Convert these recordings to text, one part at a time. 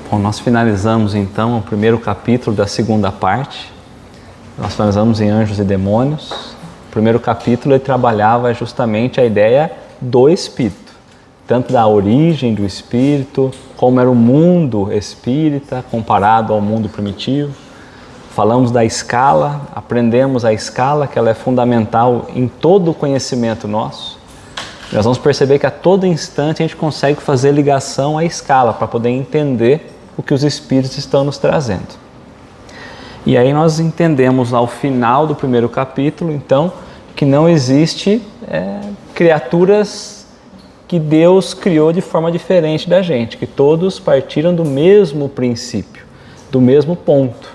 Bom, nós finalizamos então o primeiro capítulo da segunda parte. Nós finalizamos em Anjos e Demônios. O primeiro capítulo ele trabalhava justamente a ideia do Espírito, tanto da origem do Espírito, como era o mundo espírita comparado ao mundo primitivo. Falamos da escala, aprendemos a escala, que ela é fundamental em todo o conhecimento nosso. Nós vamos perceber que a todo instante a gente consegue fazer ligação à escala para poder entender o que os Espíritos estão nos trazendo. E aí nós entendemos ao final do primeiro capítulo, então, que não existe criaturas que Deus criou de forma diferente da gente, que todos partiram do mesmo princípio, do mesmo ponto.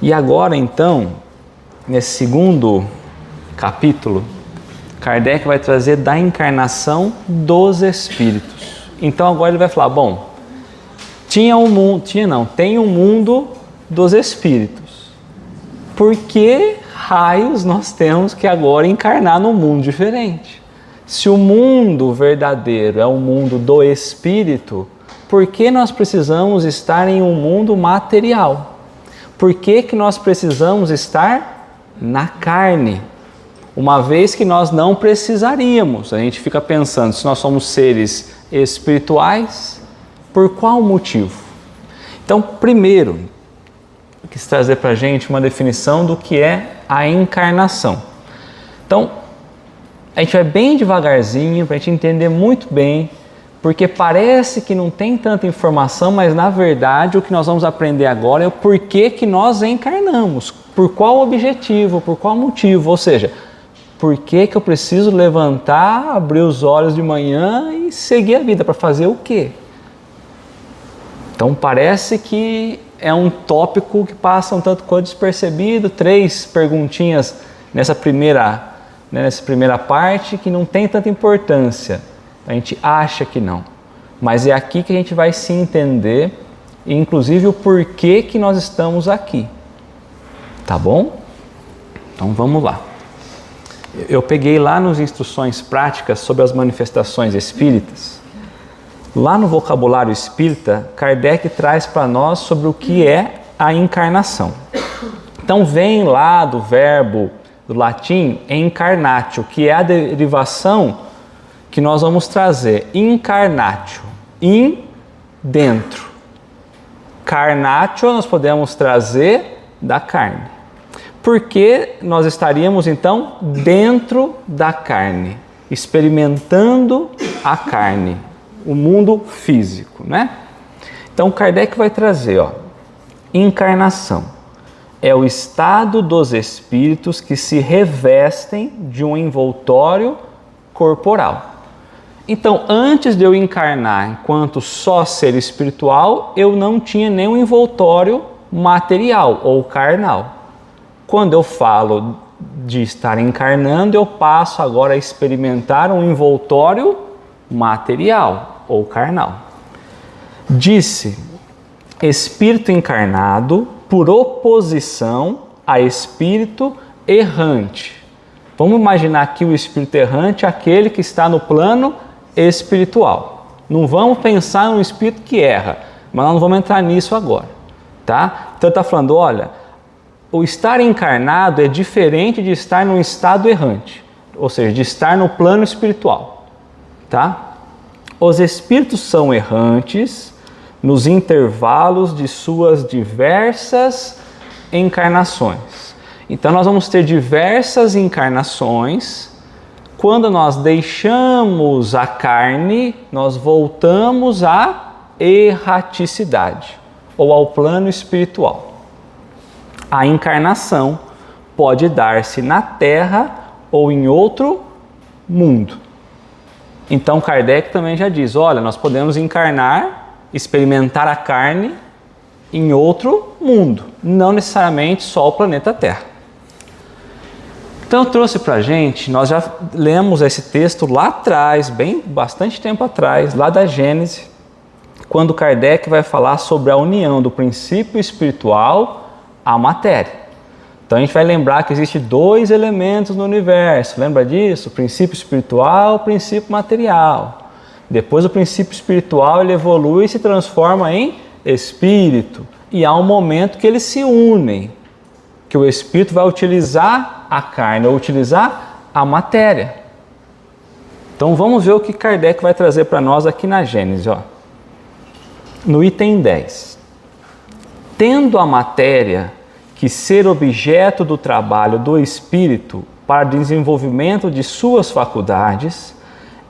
E agora, então, nesse segundo capítulo, Kardec vai trazer da encarnação dos Espíritos. Então agora ele vai falar, bom, tem um mundo dos Espíritos. Por que raios nós temos que agora encarnar num mundo diferente? Se o mundo verdadeiro é o mundo do Espírito, por que nós precisamos estar em um mundo material? Por que nós precisamos estar na carne? Uma vez que nós não precisaríamos. A gente fica pensando, se nós somos seres espirituais, por qual motivo? Então, primeiro, eu quis trazer para a gente uma definição do que é a encarnação. Então, a gente vai bem devagarzinho para a gente entender muito bem, porque parece que não tem tanta informação, mas na verdade o que nós vamos aprender agora é o porquê que nós encarnamos, por qual objetivo, por qual motivo, ou seja, por que eu preciso levantar, abrir os olhos de manhã e seguir a vida? Para fazer o quê? Então parece que é um tópico que passa um tanto quanto despercebido. 3 perguntinhas nessa primeira parte que não tem tanta importância. A gente acha que não. Mas é aqui que a gente vai se entender, inclusive o porquê que nós estamos aqui. Tá bom? Então vamos lá. Eu peguei lá nas instruções práticas sobre as manifestações espíritas. Lá no vocabulário espírita, Kardec traz para nós sobre o que é a encarnação. Então vem lá do verbo do latim encarnatio, que é a derivação que nós vamos trazer. Incarnatio, dentro. Carnatio nós podemos trazer da carne. Porque nós estaríamos então dentro da carne, experimentando a carne, o mundo físico, né? Então Kardec vai trazer, encarnação é o estado dos espíritos que se revestem de um envoltório corporal. Então, antes de eu encarnar enquanto só ser espiritual, eu não tinha nenhum envoltório material ou carnal. Quando eu falo de estar encarnando, eu passo agora a experimentar um envoltório material ou carnal. Disse, espírito encarnado por oposição a espírito errante. Vamos imaginar aqui o espírito errante, aquele que está no plano espiritual. Não vamos pensar no espírito que erra, mas nós não vamos entrar nisso agora, tá? Então está falando, olha, o estar encarnado é diferente de estar num estado errante, ou seja, de estar no plano espiritual, tá? Os espíritos são errantes nos intervalos de suas diversas encarnações. Então nós vamos ter diversas encarnações. Quando nós deixamos a carne, nós voltamos à erraticidade ou ao plano espiritual. A encarnação pode dar-se na Terra ou em outro mundo. Então Kardec também já diz, olha, nós podemos encarnar, experimentar a carne em outro mundo, não necessariamente só o planeta Terra. Então eu trouxe para a gente, nós já lemos esse texto lá atrás, bastante tempo atrás, lá da Gênese, quando Kardec vai falar sobre a união do princípio espiritual à matéria. Então a gente vai lembrar que existem 2 elementos no universo, lembra disso? O princípio espiritual, o princípio material. Depois o princípio espiritual ele evolui e se transforma em espírito, e há um momento que eles se unem, que o espírito vai utilizar a carne, ou utilizar a matéria. Então vamos ver o que Kardec vai trazer para nós aqui na Gênesis, ó. No item 10. Tendo a matéria que ser objeto do trabalho do espírito para desenvolvimento de suas faculdades,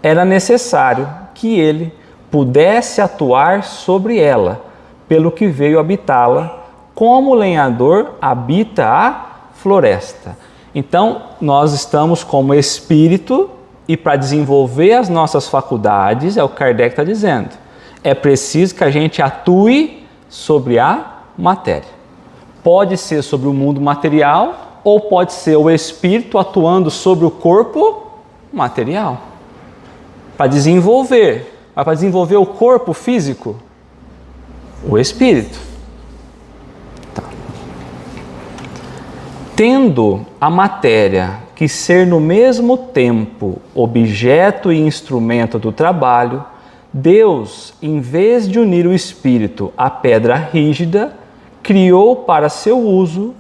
era necessário que ele pudesse atuar sobre ela, pelo que veio habitá-la, como o lenhador habita a floresta. Então, nós estamos como espírito e para desenvolver as nossas faculdades, é o que Kardec está dizendo, é preciso que a gente atue sobre a matéria. Pode ser sobre o mundo material ou pode ser o espírito atuando sobre o corpo material. Para desenvolver. Mas para desenvolver o corpo físico, o espírito. Tá. Tendo a matéria que ser no mesmo tempo objeto e instrumento do trabalho, Deus, em vez de unir o espírito à pedra rígida, criou para seu uso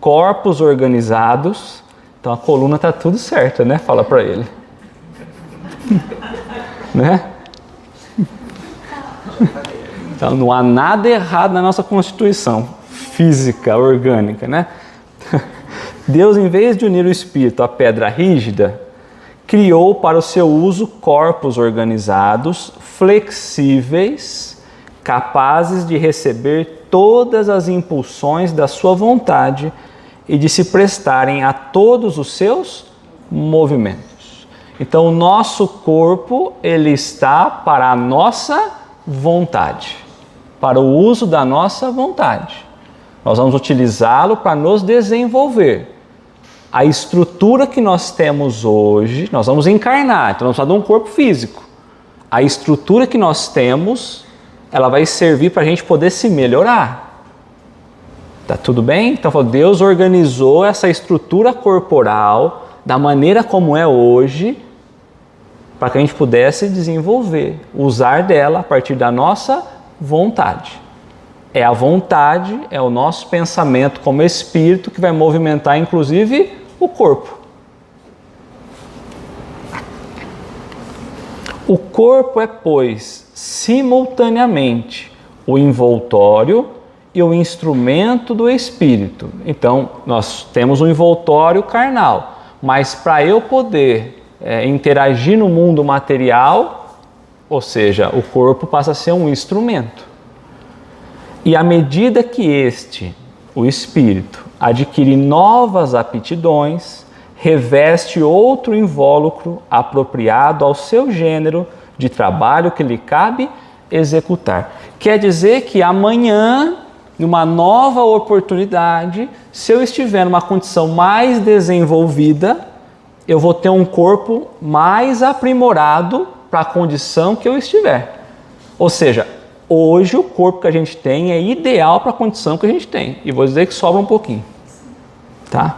corpos organizados. Então a coluna está tudo certa, né? Fala para ele. Né? Então não há nada errado na nossa constituição física, orgânica, né? Deus, em vez de unir o espírito à pedra rígida, criou para o seu uso corpos organizados, flexíveis, capazes de receber todas as impulsões da sua vontade e de se prestarem a todos os seus movimentos. Então, o nosso corpo, ele está para a nossa vontade, para o uso da nossa vontade. Nós vamos utilizá-lo para nos desenvolver. A estrutura que nós temos hoje, nós vamos encarnar, então nós vamos falar de um corpo físico. A estrutura que nós temos, ela vai servir para a gente poder se melhorar. Tá tudo bem? Então Deus organizou essa estrutura corporal da maneira como é hoje, para que a gente pudesse desenvolver, usar dela a partir da nossa vontade. É a vontade, é o nosso pensamento como espírito que vai movimentar inclusive o corpo. O corpo é, pois, simultaneamente o envoltório e o instrumento do espírito. Então, nós temos um envoltório carnal, mas para eu poder interagir no mundo material, ou seja, o corpo passa a ser um instrumento. E à medida que o espírito, adquire novas aptidões, reveste outro invólucro apropriado ao seu gênero de trabalho que lhe cabe executar. Quer dizer que amanhã, numa nova oportunidade, se eu estiver numa condição mais desenvolvida, eu vou ter um corpo mais aprimorado para a condição que eu estiver. Ou seja, hoje o corpo que a gente tem é ideal para a condição que a gente tem. E vou dizer que sobra um pouquinho. Tá?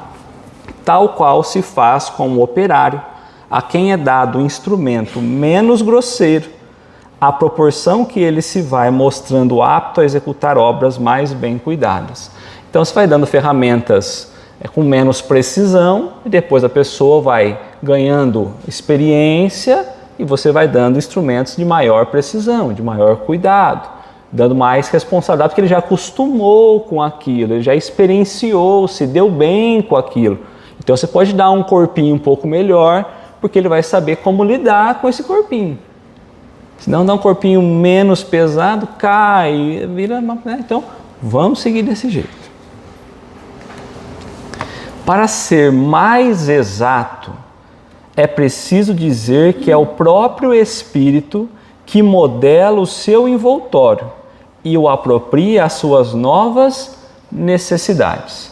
Tal qual se faz com o operário, a quem é dado um instrumento menos grosseiro, à proporção que ele se vai mostrando apto a executar obras mais bem cuidadas. Então você vai dando ferramentas com menos precisão e depois a pessoa vai ganhando experiência e você vai dando instrumentos de maior precisão, de maior cuidado, dando mais responsabilidade, porque ele já acostumou com aquilo, ele já experienciou, se deu bem com aquilo. Então você pode dar um corpinho um pouco melhor, porque ele vai saber como lidar com esse corpinho. Se não dá um corpinho menos pesado, cai, vira... Né? Então, vamos seguir desse jeito. Para ser mais exato, é preciso dizer que é o próprio espírito que modela o seu envoltório e o apropria às suas novas necessidades.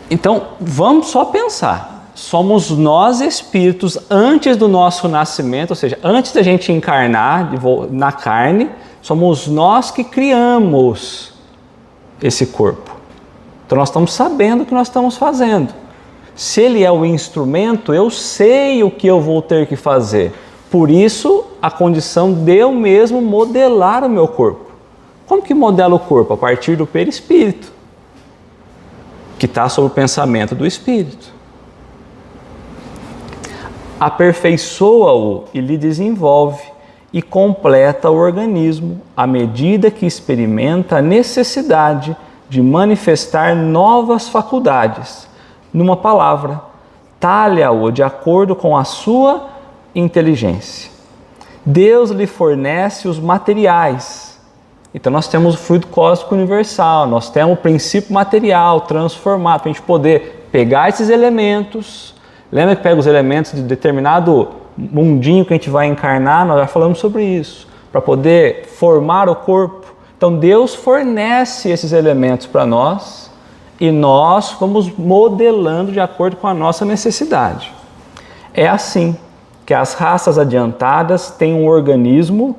Então, vamos só pensar. Somos nós espíritos antes do nosso nascimento, ou seja, antes da gente encarnar na carne, somos nós que criamos esse corpo. Então nós estamos sabendo o que nós estamos fazendo. Se ele é o instrumento, eu sei o que eu vou ter que fazer. Por isso, a condição de eu mesmo modelar o meu corpo. Como que modela o corpo? A partir do perispírito, que está sob o pensamento do espírito. Aperfeiçoa-o e lhe desenvolve e completa o organismo à medida que experimenta a necessidade de manifestar novas faculdades. Numa palavra, talha-o de acordo com a sua inteligência. Deus lhe fornece os materiais. Então nós temos o fluido cósmico universal, nós temos o princípio material transformado, para a gente poder pegar esses elementos. Lembra que pega os elementos de determinado mundinho que a gente vai encarnar? Nós já falamos sobre isso, para poder formar o corpo. Então Deus fornece esses elementos para nós e nós vamos modelando de acordo com a nossa necessidade. É assim que as raças adiantadas têm um organismo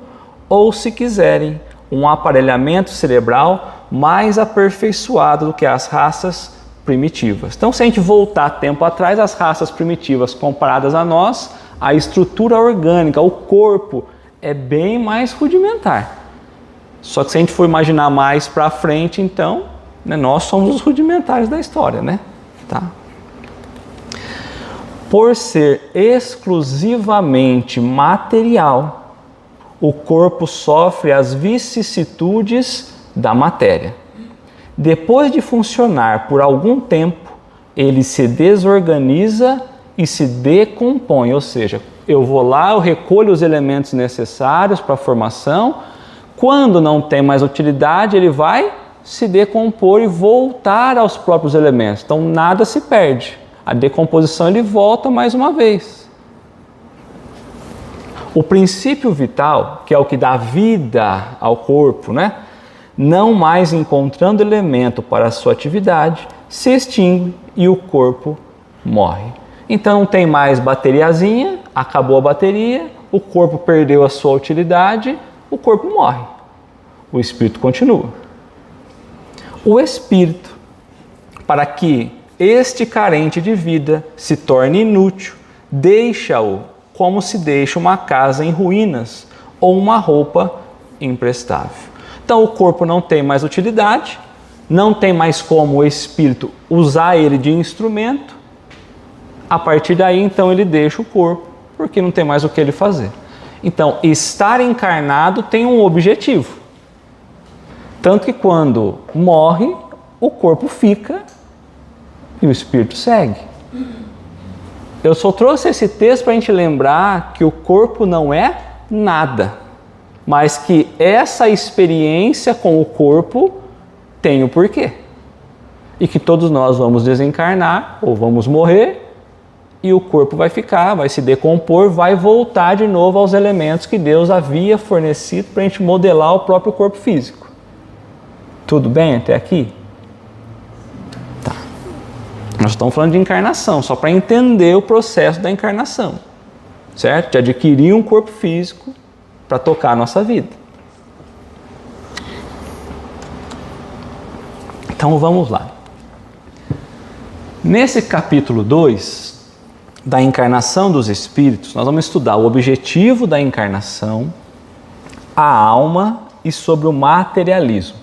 ou, se quiserem, um aparelhamento cerebral mais aperfeiçoado do que as raças primitivas. Então, se a gente voltar tempo atrás, as raças primitivas comparadas a nós, a estrutura orgânica, o corpo, é bem mais rudimentar. Só que se a gente for imaginar mais para frente, então, né, nós somos os rudimentares da história, né? Tá? Por ser exclusivamente material, o corpo sofre as vicissitudes da matéria. Depois de funcionar por algum tempo, ele se desorganiza e se decompõe, ou seja, eu vou lá, eu recolho os elementos necessários para a formação, quando não tem mais utilidade, ele vai se decompor e voltar aos próprios elementos, então nada se perde, a decomposição ele volta mais uma vez. O princípio vital, que é o que dá vida ao corpo, né? Não mais encontrando elemento para a sua atividade, se extingue e o corpo morre. Então não tem mais bateriazinha, acabou a bateria, o corpo perdeu a sua utilidade, o corpo morre. O espírito continua. O espírito, para que este carente de vida se torne inútil, deixa-o como se deixa uma casa em ruínas ou uma roupa imprestável. Então o corpo não tem mais utilidade, não tem mais como o espírito usar ele de instrumento. A partir daí, então, ele deixa o corpo, porque não tem mais o que ele fazer. Então, estar encarnado tem um objetivo. Tanto que quando morre, o corpo fica e o espírito segue. Eu só trouxe esse texto para a gente lembrar que o corpo não é nada, mas que essa experiência com o corpo tem o porquê. E que todos nós vamos desencarnar ou vamos morrer e o corpo vai ficar, vai se decompor, vai voltar de novo aos elementos que Deus havia fornecido para a gente modelar o próprio corpo físico. Tudo bem até aqui? Tá. Nós estamos falando de encarnação, só para entender o processo da encarnação, certo? De adquirir um corpo físico para tocar a nossa vida. Então vamos lá. Nesse capítulo 2 da encarnação dos espíritos, nós vamos estudar o objetivo da encarnação, a alma e sobre o materialismo.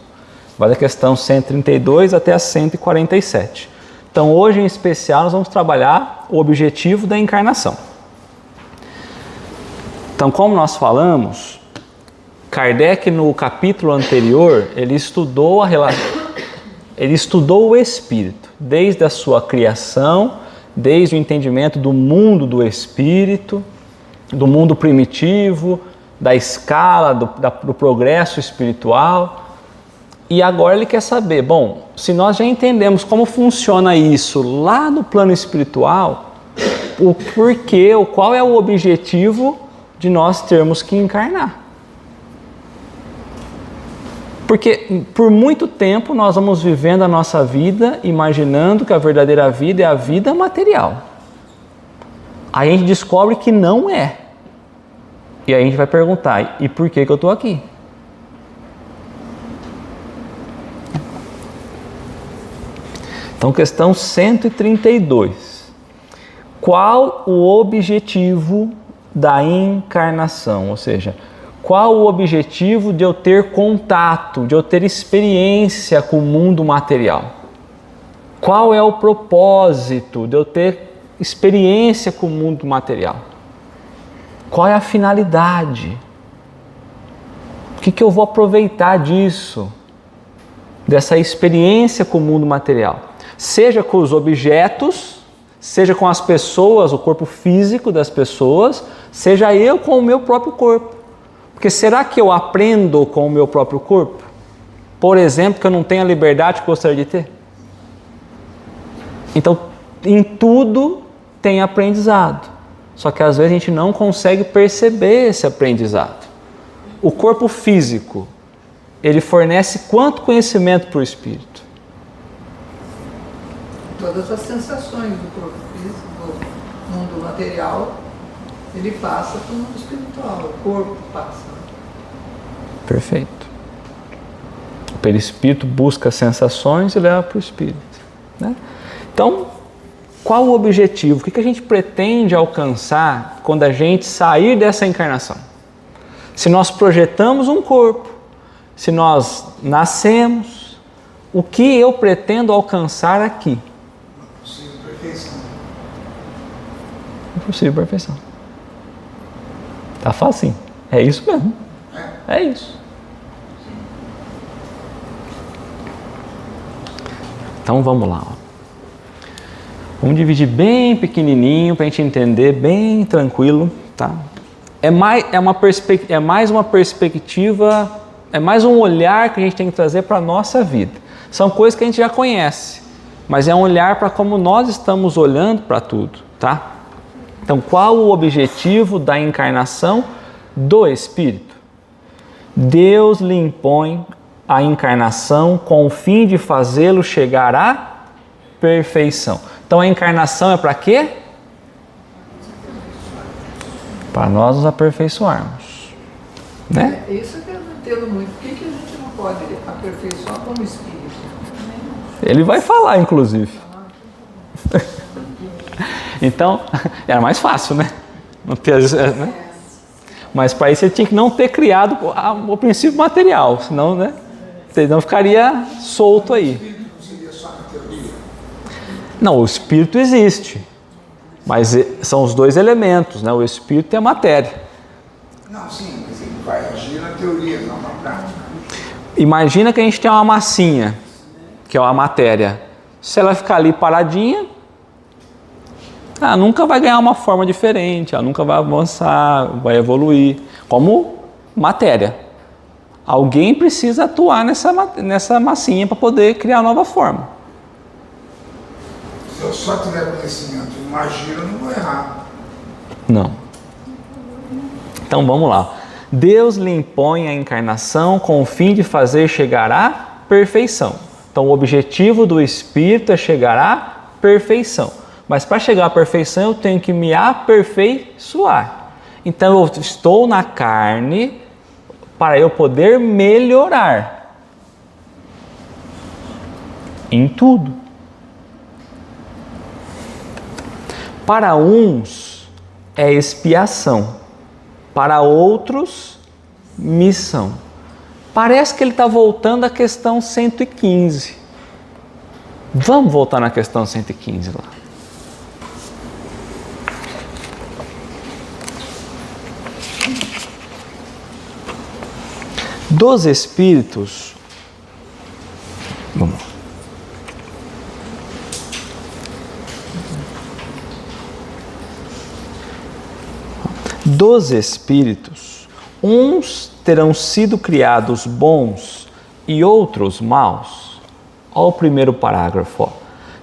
Vai da questão 132 até a 147. Então hoje em especial nós vamos trabalhar o objetivo da encarnação. Então, como nós falamos, Kardec no capítulo anterior, ele estudou o espírito, desde a sua criação, desde o entendimento do mundo do espírito, do mundo primitivo, da escala, do progresso espiritual. E agora ele quer saber, bom, se nós já entendemos como funciona isso lá no plano espiritual, o porquê, qual é o objetivo de nós termos que encarnar. Porque por muito tempo nós vamos vivendo a nossa vida imaginando que a verdadeira vida é a vida material. Aí a gente descobre que não é. E aí a gente vai perguntar, e por que eu estou aqui? Então, questão 132. Qual o objetivo da encarnação? Ou seja, Qual o objetivo de eu ter contato, de eu ter experiência com o mundo material? Qual é o propósito de eu ter experiência com o mundo material? Qual é a finalidade? O que eu vou aproveitar disso? Dessa experiência com o mundo material? Seja com os objetos, seja com as pessoas, o corpo físico das pessoas, seja eu com o meu próprio corpo. Porque será que eu aprendo com o meu próprio corpo? Por exemplo, que eu não tenho a liberdade que eu gostaria de ter? Então, em tudo tem aprendizado. Só que às vezes a gente não consegue perceber esse aprendizado. O corpo físico, ele fornece quanto conhecimento para o espírito? Todas as sensações do corpo físico, do mundo material, ele passa para o mundo espiritual, o corpo passa. Perfeito. O perispírito busca sensações e leva para o espírito, né? Então, qual o objetivo? O que a gente pretende alcançar quando a gente sair dessa encarnação? Se nós projetamos um corpo, se nós nascemos, o que eu pretendo alcançar aqui? Uma possível perfeição. Uma possível perfeição. Tá fácil. É isso mesmo. É isso. Então vamos lá. Vamos dividir bem pequenininho para a gente entender, bem tranquilo, tá? É mais uma perspectiva, é mais um olhar que a gente tem que trazer para a nossa vida. São coisas que a gente já conhece, mas é um olhar para como nós estamos olhando para tudo, tá? Então, qual o objetivo da encarnação do Espírito? Deus lhe impõe a encarnação com o fim de fazê-lo chegar à perfeição. Então, a encarnação é para quê? Para nós nos aperfeiçoarmos, né? É isso que eu não entendo muito. Por que a gente não pode aperfeiçoar como espírito? Ele vai falar, inclusive. Então, era mais fácil, né? Não ter, né? Mas para isso ele tinha que não ter criado o princípio material, senão, né? Não ficaria solto aí. Não, o espírito existe, mas são os dois elementos, né? O espírito e a matéria. Não, sim, mas ele vai agir na teoria, não na prática. Imagina que a gente tem uma massinha, que é a matéria. Se ela ficar ali paradinha, ela nunca vai ganhar uma forma diferente, ela nunca vai avançar, vai evoluir, como matéria. Alguém precisa atuar nessa massinha para poder criar nova forma. Se eu só tiver conhecimento e não agir, eu não vou errar. Não. Então vamos lá. Deus lhe impõe a encarnação com o fim de fazer chegar à perfeição. Então o objetivo do Espírito é chegar à perfeição. Mas para chegar à perfeição eu tenho que me aperfeiçoar. Então eu estou na carne para eu poder melhorar em tudo. Para uns é expiação, para outros missão. Parece que ele está voltando à questão 115. Vamos voltar na questão 115 lá. Dos espíritos, vamos lá. Dos espíritos, uns terão sido criados bons e outros maus. Olha o primeiro parágrafo. Ó.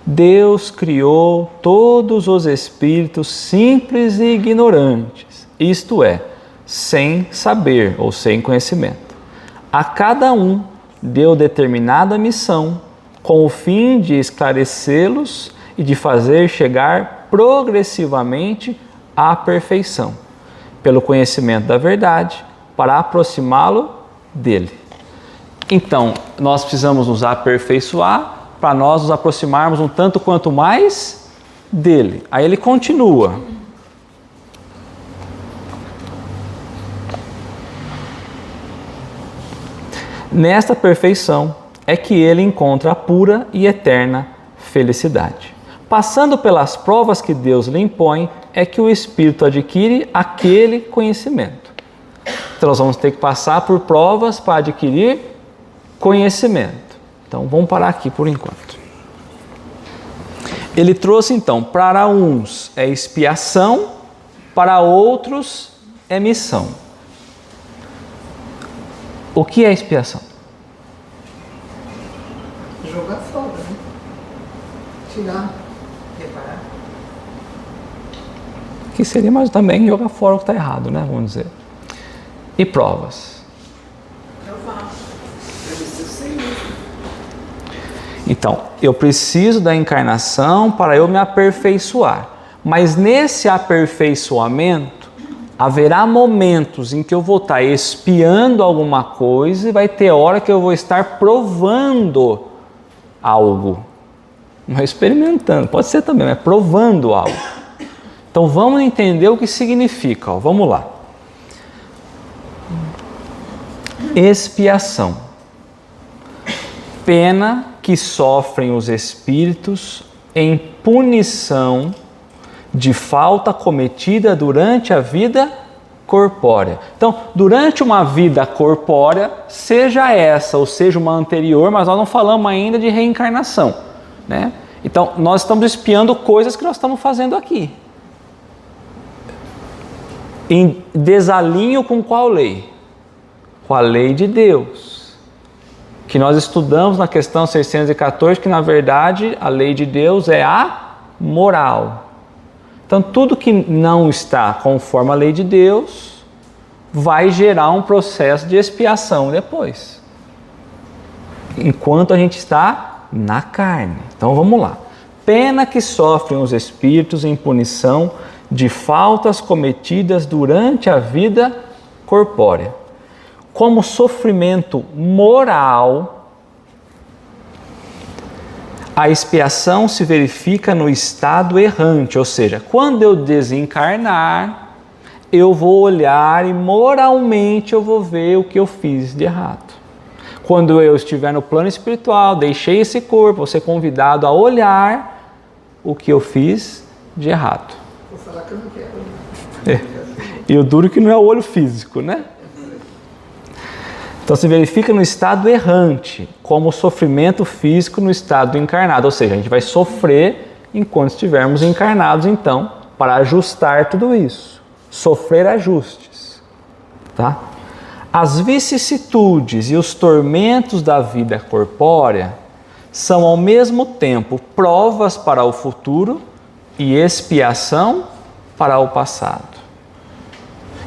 Deus criou todos os espíritos simples e ignorantes, isto é, sem saber ou sem conhecimento. A cada um deu determinada missão com o fim de esclarecê-los e de fazer chegar progressivamente à perfeição, pelo conhecimento da verdade, para aproximá-lo dele. Então, nós precisamos nos aperfeiçoar para nós nos aproximarmos um tanto quanto mais dele. Aí ele continua. Nesta perfeição é que ele encontra a pura e eterna felicidade. Passando pelas provas que Deus lhe impõe, é que o espírito adquire aquele conhecimento. Então nós vamos ter que passar por provas para adquirir conhecimento. Então vamos parar aqui por enquanto. Ele trouxe então, para uns é expiação, para outros é missão. O que é expiação? Jogar fora, né? Tirar, reparar. Que seria, mas também jogar fora o que está errado, né? Vamos dizer. E provas? Eu faço. Eu preciso ser isso. Então, eu preciso da encarnação para eu me aperfeiçoar. Mas nesse aperfeiçoamento, haverá momentos em que eu vou estar expiando alguma coisa e vai ter hora que eu vou estar provando algo. Não é experimentando, pode ser também, mas provando algo. Então vamos entender o que significa. Vamos lá. Expiação. Pena que sofrem os espíritos em punição de falta cometida durante a vida corpórea. Então, durante uma vida corpórea, seja essa ou seja uma anterior, mas nós não falamos ainda de reencarnação, né? Então, nós estamos expiando coisas que nós estamos fazendo aqui. Em desalinho com qual lei? Com a lei de Deus. Que nós estudamos na questão 614, que na verdade a lei de Deus é a moral. Então, tudo que não está conforme a lei de Deus vai gerar um processo de expiação depois. Enquanto a gente está na carne. Então, vamos lá. Pena que sofrem os espíritos em punição de faltas cometidas durante a vida corpórea. Como sofrimento moral, a expiação se verifica no estado errante, ou seja, quando eu desencarnar, eu vou olhar e moralmente eu vou ver o que eu fiz de errado. Quando eu estiver no plano espiritual, deixei esse corpo, vou ser convidado a olhar o que eu fiz de errado. Vou falar que eu não quero. E o duro que não é o olho físico, né? Então se verifica no estado errante, como o sofrimento físico no estado encarnado. Ou seja, a gente vai sofrer enquanto estivermos encarnados, então, para ajustar tudo isso. Sofrer ajustes. Tá? As vicissitudes e os tormentos da vida corpórea são ao mesmo tempo provas para o futuro e expiação para o passado.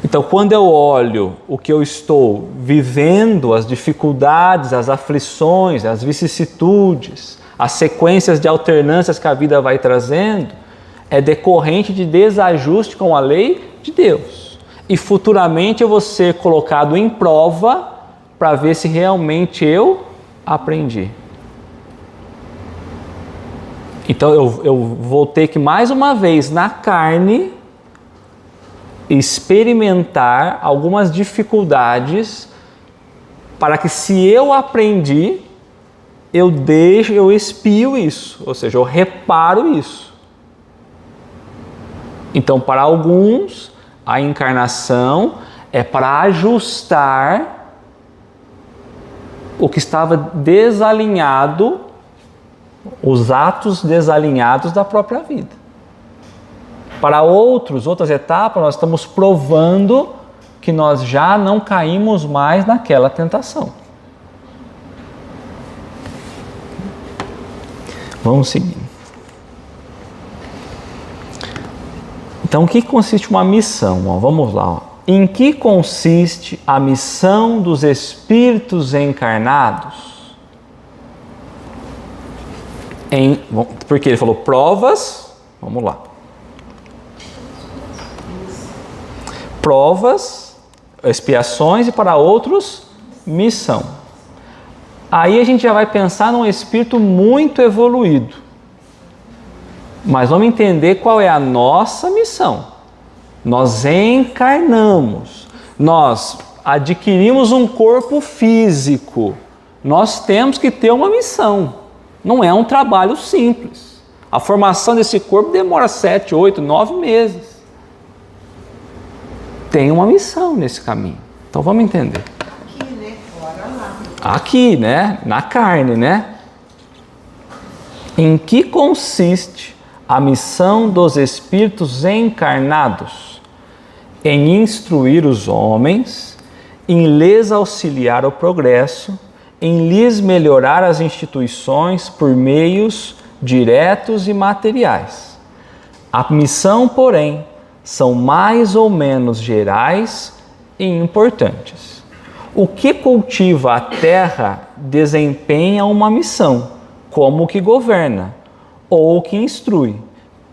Então, quando eu olho o que eu estou vivendo, as dificuldades, as aflições, as vicissitudes, as sequências de alternâncias que a vida vai trazendo, é decorrente de desajuste com a lei de Deus. E futuramente eu vou ser colocado em prova para ver se realmente eu aprendi. Então, eu vou ter que, mais uma vez, na carne, experimentar algumas dificuldades para que, se eu aprendi, eu expio isso, ou seja, eu reparo isso. Então, para alguns, a encarnação é para ajustar o que estava desalinhado, os atos desalinhados da própria vida. Para outras etapas, nós estamos provando que nós já não caímos mais naquela tentação. Vamos seguir. Então, o que consiste uma missão? Vamos lá. Em que consiste a missão dos espíritos encarnados? Porque ele falou provas, vamos lá. Provas, expiações, e para outros, missão. Aí a gente já vai pensar num espírito muito evoluído. Mas vamos entender qual é a nossa missão. Nós encarnamos, nós adquirimos um corpo físico, nós temos que ter uma missão. Não é um trabalho simples. A formação desse corpo demora 7, 8, 9 meses. Tem uma missão nesse caminho. Então vamos entender. Aqui, né? Fora lá. Aqui, né? Na carne, né? Em que consiste a missão dos espíritos encarnados? Em instruir os homens, em lhes auxiliar o progresso, em lhes melhorar as instituições por meios diretos e materiais. A missão, porém, são mais ou menos gerais e importantes. O que cultiva a terra desempenha uma missão, como o que governa ou o que instrui.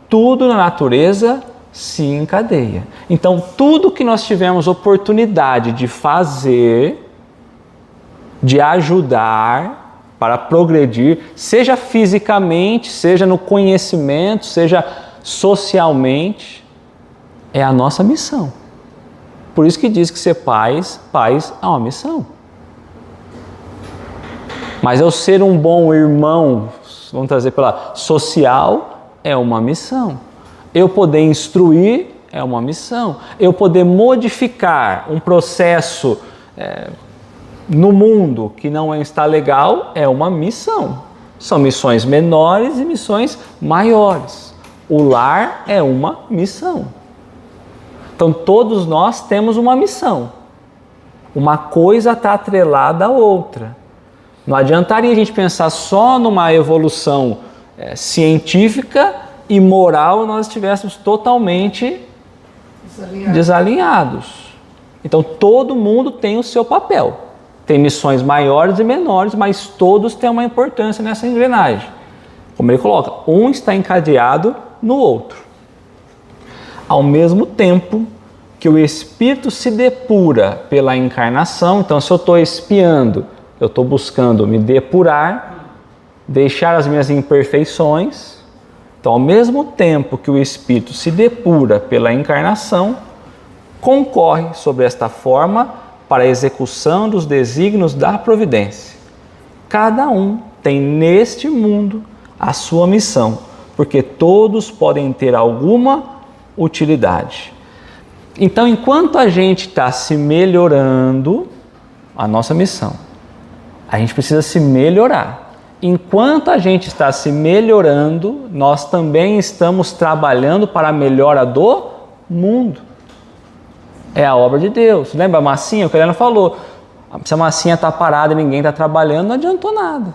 Tudo na natureza se encadeia. Então, tudo que nós tivemos oportunidade de fazer, de ajudar para progredir, seja fisicamente, seja no conhecimento, seja socialmente, é a nossa missão. Por isso que diz que ser pais é uma missão. Mas eu ser um bom irmão, vamos trazer pela social, é uma missão. Eu poder instruir é uma missão. Eu poder modificar um processo no mundo que não está legal é uma missão. São missões menores e missões maiores. O lar é uma missão. Então todos nós temos uma missão. Uma coisa está atrelada à outra. Não adiantaria a gente pensar só numa evolução científica e moral, nós estivéssemos totalmente desalinhados. Então todo mundo tem o seu papel. Tem missões maiores e menores, mas todos têm uma importância nessa engrenagem. Como ele coloca, um está encadeado no outro. Ao mesmo tempo que o espírito se depura pela encarnação, então se eu estou espiando, eu estou buscando me depurar, deixar as minhas imperfeições. Então, ao mesmo tempo que o espírito se depura pela encarnação, concorre sobre esta forma para a execução dos desígnios da providência. Cada um tem neste mundo a sua missão, porque todos podem ter alguma utilidade. Então, enquanto a gente está se melhorando, a nossa missão, a gente precisa se melhorar. Enquanto a gente está se melhorando, nós também estamos trabalhando para a melhora do mundo. É a obra de Deus. Lembra a massinha? O que a Helena falou. Se a massinha está parada e ninguém está trabalhando, não adiantou nada.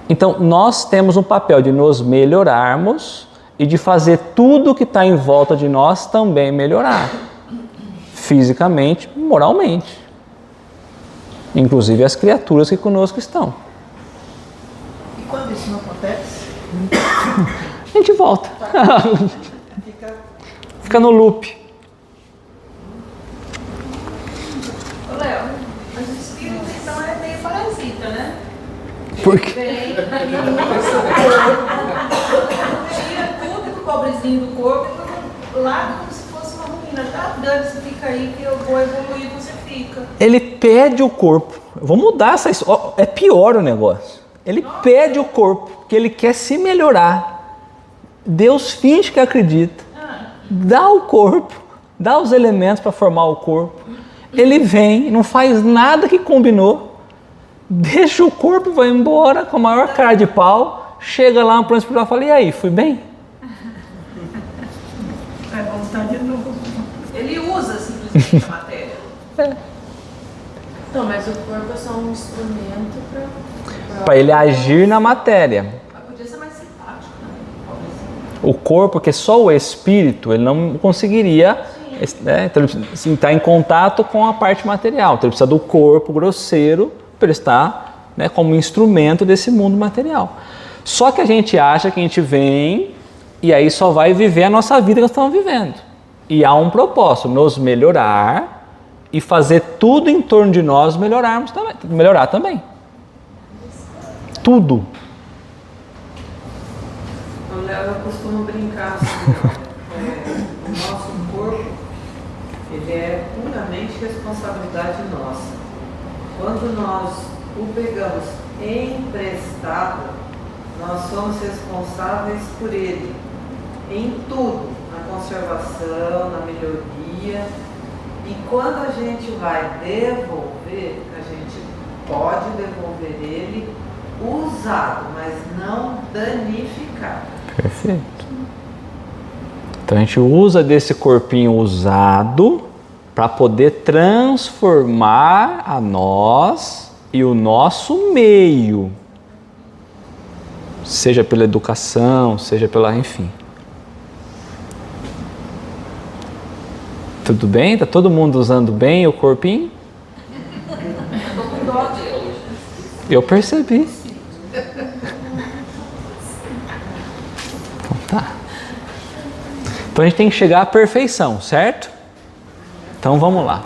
Então, nós temos um papel de nos melhorarmos e de fazer tudo que está em volta de nós também melhorar. Fisicamente, moralmente. Inclusive as criaturas que conosco estão. E quando isso não acontece? A gente volta. Fica no loop. Ô Léo, mas o espírito então é meio parasita, né? Por quê? Vem, tira tudo do pobrezinho do corpo e larga como se fosse uma ruína. Tá dando, você fica aí que eu vou evoluir, você fica. Ele pede o corpo. Eu vou mudar essa história. É pior o negócio. Ele pede o corpo, porque ele quer se melhorar. Deus finge que acredita. Dá o corpo, dá os elementos para formar o corpo. Ele vem, não faz nada que combinou, deixa o corpo, vai embora com a maior cara de pau, chega lá no plano espiritual e fala, e aí, fui bem? Vai voltar de novo. Ele usa simplesmente a matéria. Então, mas o corpo é só um instrumento Para ele agir na matéria. Mas podia ser mais simpático, né? O corpo, que só o espírito, ele não conseguiria, né? Então ele precisa estar em contato com a parte material. Então ele precisa do corpo grosseiro para ele estar, né, como instrumento desse mundo material. Só que a gente acha que a gente vem e aí só vai viver a nossa vida que nós estamos vivendo. E há um propósito, nos melhorar e fazer tudo em torno de nós melhorar também. Tudo. O Léo, eu costumo brincar assim, o nosso corpo, ele é puramente responsabilidade nossa. Quando nós o pegamos emprestado, nós somos responsáveis por ele em tudo, na conservação, na melhoria. E quando a gente vai devolver, a gente pode devolver ele usado, mas não danificado. Perfeito. Então a gente usa desse corpinho usado para poder transformar a nós e o nosso meio, seja pela educação, seja pela, enfim. Tudo bem? Tá todo mundo usando bem o corpinho? Eu percebi. Então tá. Então a gente tem que chegar à perfeição, certo? Então vamos lá.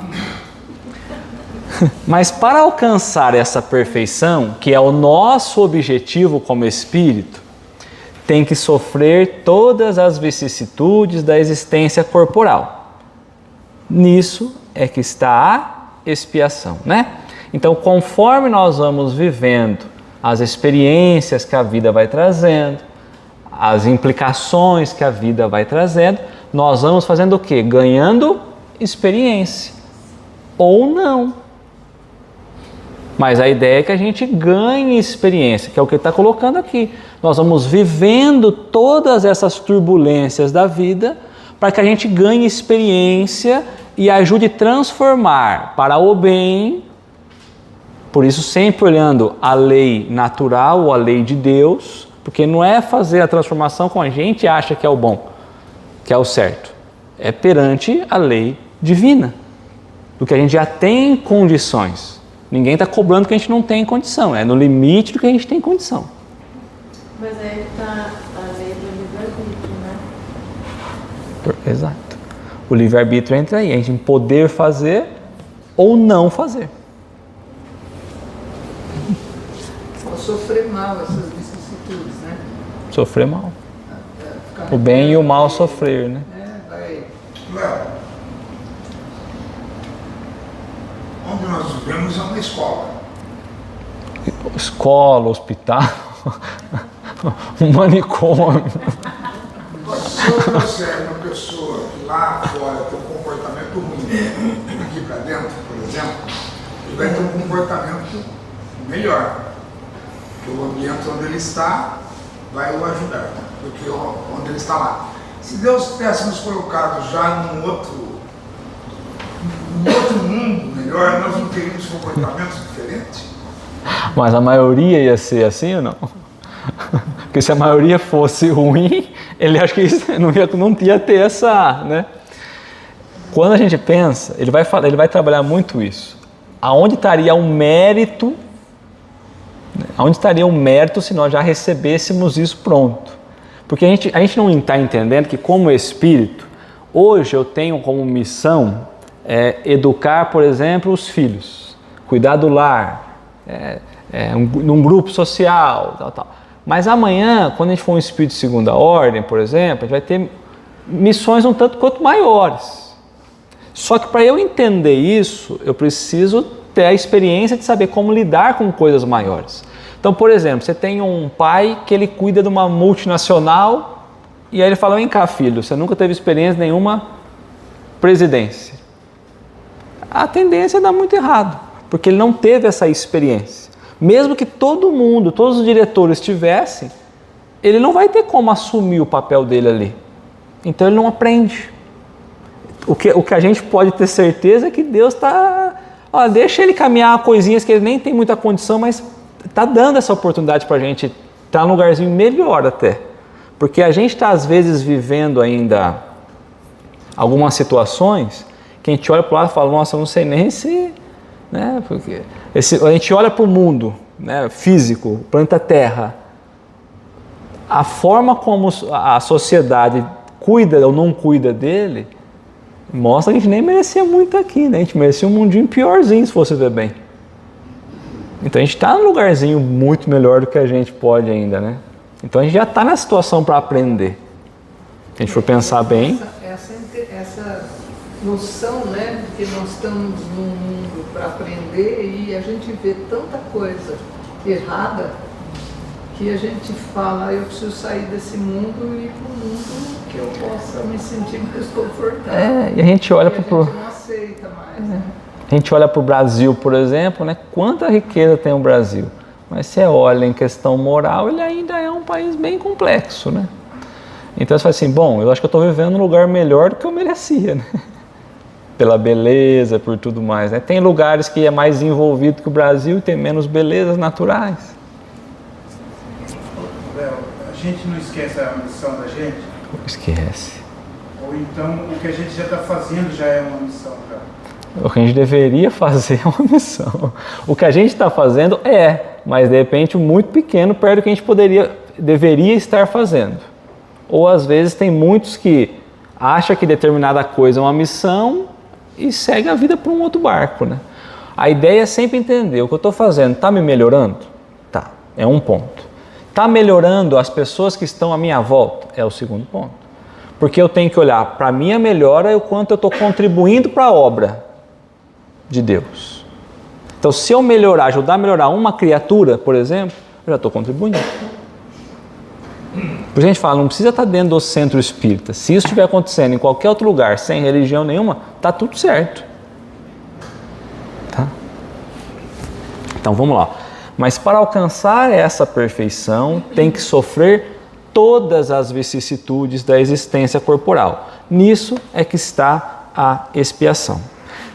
Mas para alcançar essa perfeição, que é o nosso objetivo como espírito, tem que sofrer todas as vicissitudes da existência corporal. Nisso é que está a expiação, né? Então, conforme nós vamos vivendo as experiências que a vida vai trazendo, as implicações que a vida vai trazendo, nós vamos fazendo o quê? Ganhando experiência. Ou não. Mas a ideia é que a gente ganhe experiência, que é o que ele está colocando aqui. Nós vamos vivendo todas essas turbulências da vida para que a gente ganhe experiência e ajude a transformar para o bem. Por isso, sempre olhando a lei natural ou a lei de Deus, porque não é fazer a transformação como a gente acha que é o bom, que é o certo. É perante a lei divina, do que a gente já tem condições. Ninguém está cobrando que a gente não tem condição, é no limite do que a gente tem condição. Mas aí está a lei do livre-arbítrio, né? Exato. O livre-arbítrio entra aí, a gente poder fazer ou não fazer. Ou sofrer mal essas vicissitudes, né? Sofrer mal. O bem e o mal sofrer, né? Vai. Léo, onde nós vivemos é uma escola. Escola, hospital, um manicômio. Se eu trouxer uma pessoa que lá fora tem um comportamento ruim, aqui para dentro, por exemplo, ele vai ter um comportamento melhor. Porque o ambiente onde ele está vai o ajudar do que onde ele está lá. Se Deus tivesse nos colocado já num outro mundo melhor, nós não teríamos comportamentos diferentes? Mas a maioria ia ser assim ou não? Porque se a maioria fosse ruim, ele acho que não ia ter essa, né? Quando a gente pensa, ele vai trabalhar muito isso. Aonde estaria o mérito? Aonde estaria o mérito se nós já recebêssemos isso pronto? Porque a gente não está entendendo que como espírito, hoje eu tenho como missão educar, por exemplo, os filhos, cuidar do lar, num grupo social, tal. Mas amanhã, quando a gente for um espírito de segunda ordem, por exemplo, a gente vai ter missões um tanto quanto maiores. Só que para eu entender isso, eu preciso ter a experiência de saber como lidar com coisas maiores. Então, por exemplo, você tem um pai que ele cuida de uma multinacional e aí ele fala, vem cá filho, você nunca teve experiência em nenhuma presidência. A tendência é dar muito errado, porque ele não teve essa experiência. Mesmo que todo mundo, todos os diretores tivessem, ele não vai ter como assumir o papel dele ali. Então ele não aprende. O que a gente pode ter certeza é que Deus está... deixa ele caminhar coisinhas que ele nem tem muita condição, mas está dando essa oportunidade para a gente estar num lugarzinho melhor até. Porque a gente está às vezes vivendo ainda algumas situações que a gente olha para o lado e fala, nossa, eu não sei nem se... Né? Porque a gente olha para o mundo, né, físico, o planeta Terra, a forma como a sociedade cuida ou não cuida dele, mostra que a gente nem merecia muito aqui, né? A gente merecia um mundinho piorzinho se fosse ver bem. Então a gente está num lugarzinho muito melhor do que a gente pode ainda, né? Então a gente já está na situação para aprender. Se a gente for pensar bem... Essa noção, né, de que nós estamos num mundo para aprender e a gente vê tanta coisa errada que a gente fala, eu preciso sair desse mundo e ir para um mundo que eu possa me sentir mais confortável. E a gente olha para a gente não aceita mais, né? A gente olha para o Brasil, por exemplo, né? Quanta riqueza tem o Brasil. Mas se você olha em questão moral, ele ainda é um país bem complexo, né? Então você fala assim, bom, eu acho que eu estou vivendo num lugar melhor do que eu merecia, né? Pela beleza, por tudo mais, né? Tem lugares que é mais desenvolvido que o Brasil e tem menos belezas naturais. Léo, a gente não esquece a missão da gente? Esquece. Ou então o que a gente já está fazendo já é uma missão, cara? O que a gente deveria fazer é uma missão. O que a gente está fazendo mas de repente muito pequeno perto do que a gente deveria estar fazendo. Ou às vezes tem muitos que acham que determinada coisa é uma missão e segue a vida para um outro barco, né? A ideia é sempre entender, o que eu estou fazendo está me melhorando? Tá, é um ponto. Está melhorando as pessoas que estão à minha volta? É o segundo ponto. Porque eu tenho que olhar para a minha melhora e o quanto eu estou contribuindo para a obra de Deus. Então, se eu melhorar, ajudar a melhorar uma criatura, por exemplo, eu já estou contribuindo. Por isso a gente fala, não precisa estar dentro do centro espírita. Se isso estiver acontecendo em qualquer outro lugar, sem religião nenhuma, está tudo certo. Tá? Então, vamos lá. Mas para alcançar essa perfeição, tem que sofrer todas as vicissitudes da existência corporal. Nisso é que está a expiação.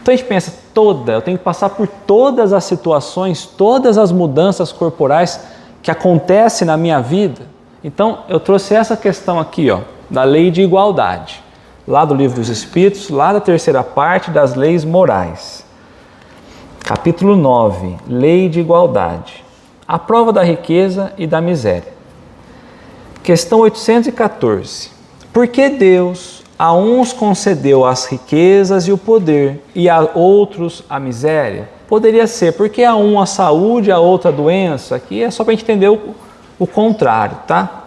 Então a gente pensa, eu tenho que passar por todas as situações, todas as mudanças corporais que acontecem na minha vida. Então eu trouxe essa questão aqui, da lei de igualdade, lá do Livro dos Espíritos, lá da terceira parte das leis morais. Capítulo 9, lei de igualdade. A prova da riqueza e da miséria. Questão 814. Por que Deus a uns concedeu as riquezas e o poder, e a outros a miséria? Poderia ser porque a um a saúde, a outra a doença. Aqui é só para a gente entender o contrário, tá?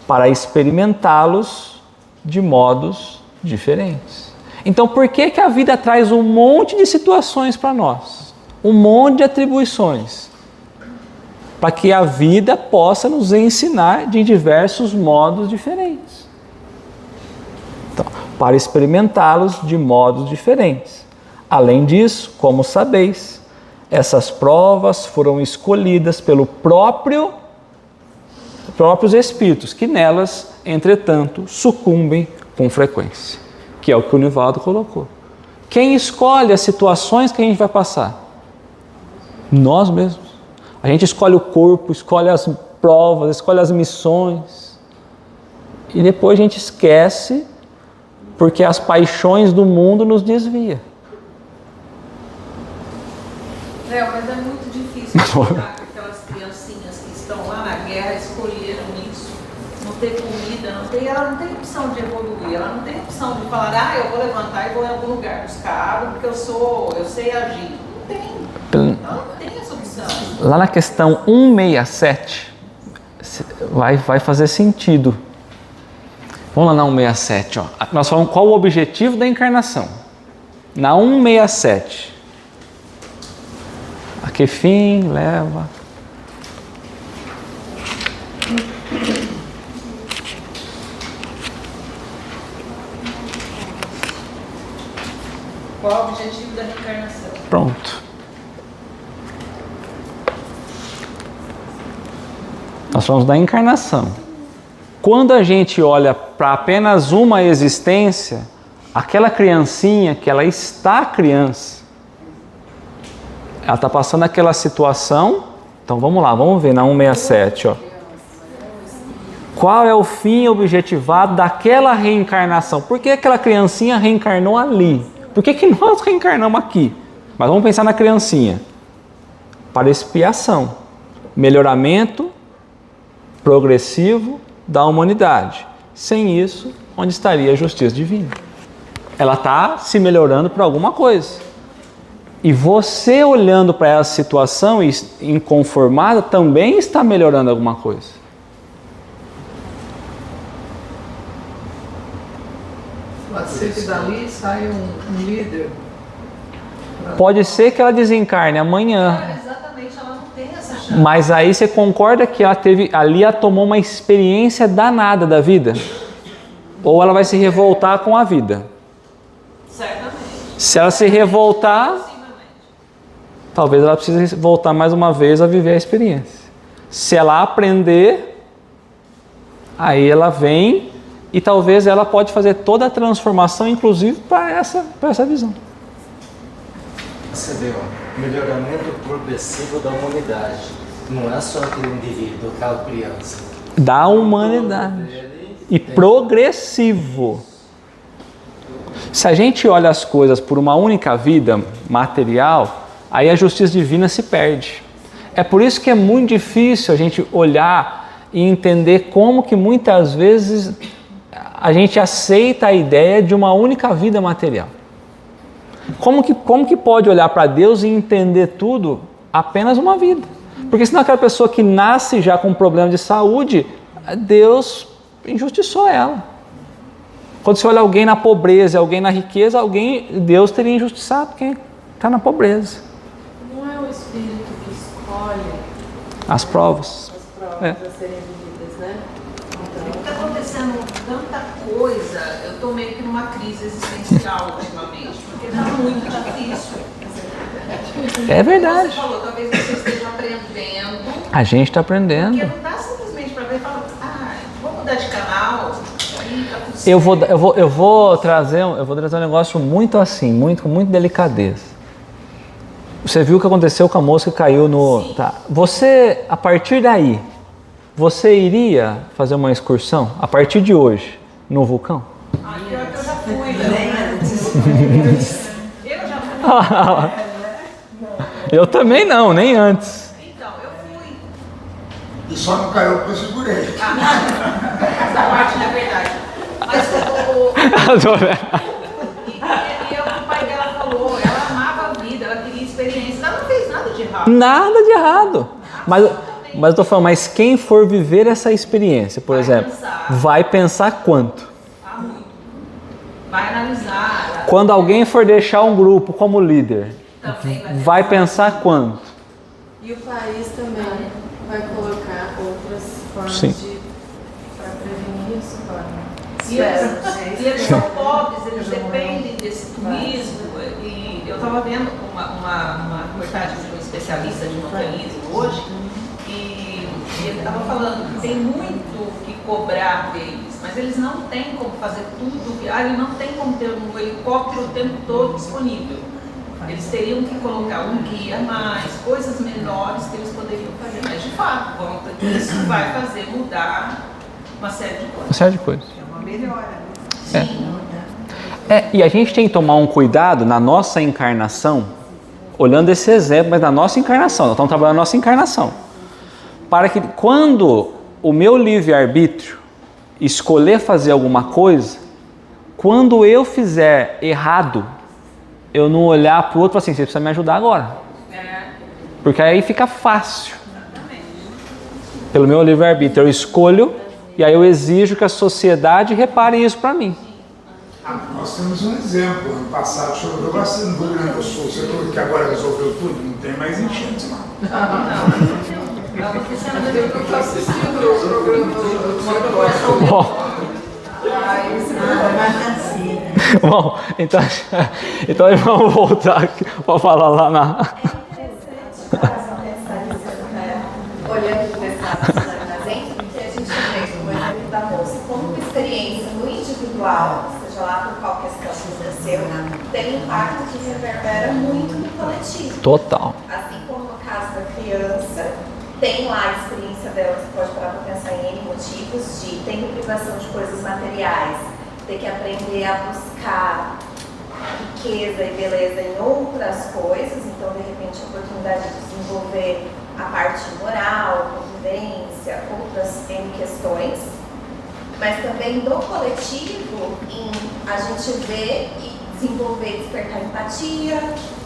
Para experimentá-los de modos diferentes. Então, por que a vida traz um monte de situações para nós? Um monte de atribuições. Para que a vida possa nos ensinar de diversos modos diferentes. Então, para experimentá-los de modos diferentes. Além disso, como sabeis, essas provas foram escolhidas pelos próprios espíritos, que nelas, entretanto, sucumbem com frequência. Que é o que o Nivaldo colocou. Quem escolhe as situações que a gente vai passar? Nós mesmos. A gente escolhe o corpo, escolhe as provas, escolhe as missões. E depois a gente esquece porque as paixões do mundo nos desviam. Léo, mas é muito difícil explicar que aquelas criancinhas que estão lá na guerra escolheram isso. Não ter comida, ela não tem opção de evoluir, ela não tem opção de falar, eu vou levantar e vou em algum lugar buscar água porque eu sei agir. Não tem. Ela não tem essa opção. Lá na questão 167, vai fazer sentido. Vamos lá na 167. Nós falamos qual o objetivo da encarnação. Na 167. A que fim leva? Qual o objetivo da reencarnação? Pronto. Nós falamos da encarnação. Quando a gente olha para apenas uma existência, aquela criancinha que ela está criança, ela está passando aquela situação. Então vamos lá, vamos ver na 167. Qual é o fim objetivado daquela reencarnação? Por que aquela criancinha reencarnou ali? Por que nós reencarnamos aqui? Mas vamos pensar na criancinha. Para expiação, melhoramento progressivo da humanidade. Sem isso, onde estaria a justiça divina? Ela está se melhorando para alguma coisa. E você olhando para essa situação inconformada também está melhorando alguma coisa. ser que dali saia um líder. Pode ser que ela desencarne amanhã. Exatamente, ela não tem essa chance. Mas aí você concorda que ela tomou uma experiência danada da vida? Ou ela vai se revoltar com a vida? Certamente. Se ela se revoltar, Possivelmente. talvez ela precise voltar mais uma vez a viver a experiência. Se ela aprender, aí ela vem e talvez ela pode fazer toda a transformação, inclusive para essa visão. Você vê, ó, melhoramento progressivo da humanidade. Não é só aquele indivíduo, aquela criança. Da humanidade. E progressivo. Se a gente olha as coisas por uma única vida material, aí a justiça divina se perde. É por isso que é muito difícil a gente olhar e entender como que muitas vezes a gente aceita a ideia de uma única vida material. Como que pode olhar para Deus e entender tudo apenas uma vida? Porque senão aquela pessoa que nasce já com um problema de saúde, Deus injustiçou ela. Quando você olha alguém na pobreza, alguém na riqueza, Deus teria injustiçado quem está na pobreza. Não é o espírito que escolhe As provas. as provas a serem vividas, né? Então, Está acontecendo tanta coisa, eu estou meio que numa crise existencial ultimamente, porque está muito difícil. É verdade. Você falou, talvez você esteja aprendendo, A gente está porque aprendendo. não dá simplesmente para ver e falar, vou mudar de canal, aí tá tudo certo. Eu vou trazer um negócio muito assim, com muita delicadeza. Você viu o que aconteceu com a moça que caiu no... Tá. Você, a partir daí, você iria fazer uma excursão, a partir de hoje, no vulcão? Pior que eu já fui, né? Eu já fui. Eu também não, nem antes. Então, eu fui. E só não caiu porque eu segurei. Essa parte não é verdade. Mas e é o que o pai dela falou, ela amava a vida, ela queria experiência, ela não fez nada de errado. Nada de errado. Mas eu tô falando, mas quem for viver essa experiência, por exemplo, vai pensar quanto? Muito. Vai analisar. Quando alguém for deixar um grupo como líder, Também vai pensar quanto? e o país também vai colocar outras formas Sim. para prevenir isso, claro. E eles são pobres, eles dependem desse turismo. E eu estava vendo uma reportagem de um especialista de montanhismo hoje, e ele estava falando que tem muito que cobrar deles, mas eles não têm como fazer tudo, ele não tem como ter um helicóptero o tempo todo disponível. Eles teriam que colocar um guia a mais, coisas menores que eles poderiam fazer, mas de fato, isso vai fazer mudar uma série de coisas. Uma série de coisas. É uma melhora, né? E a gente tem que tomar um cuidado na nossa encarnação, olhando esse exemplo, mas na nossa encarnação, nós estamos trabalhando na nossa encarnação, para que quando o meu livre-arbítrio escolher fazer alguma coisa, quando eu fizer errado, eu não olhar para o outro e falar assim, você precisa me ajudar agora. Porque aí fica fácil. Pelo meu livre-arbítrio, eu escolho e aí eu exijo que a sociedade repare isso para mim. Nós temos um exemplo. Ano passado choveu bastante no Rio Grande do Sul. Você viu que agora resolveu tudo? Não tem mais enchente, não. Eu não estou assistindo o programa do Bom, então vamos voltar aqui para falar lá na... Olhando para essa presente, porque a gente vê, por exemplo, da moça, como uma experiência no individual, seja lá por qual questão que aconteceu, tem impacto que reverbera muito no coletivo. Total. Assim como no caso da criança, tem lá a experiência dela, você pode parar para pensar em N motivos de ter privação de coisas materiais, ter que aprender a buscar riqueza e beleza em outras coisas, então de repente a oportunidade de desenvolver a parte moral, convivência, outras N questões, mas também do coletivo em a gente ver e desenvolver e despertar empatia,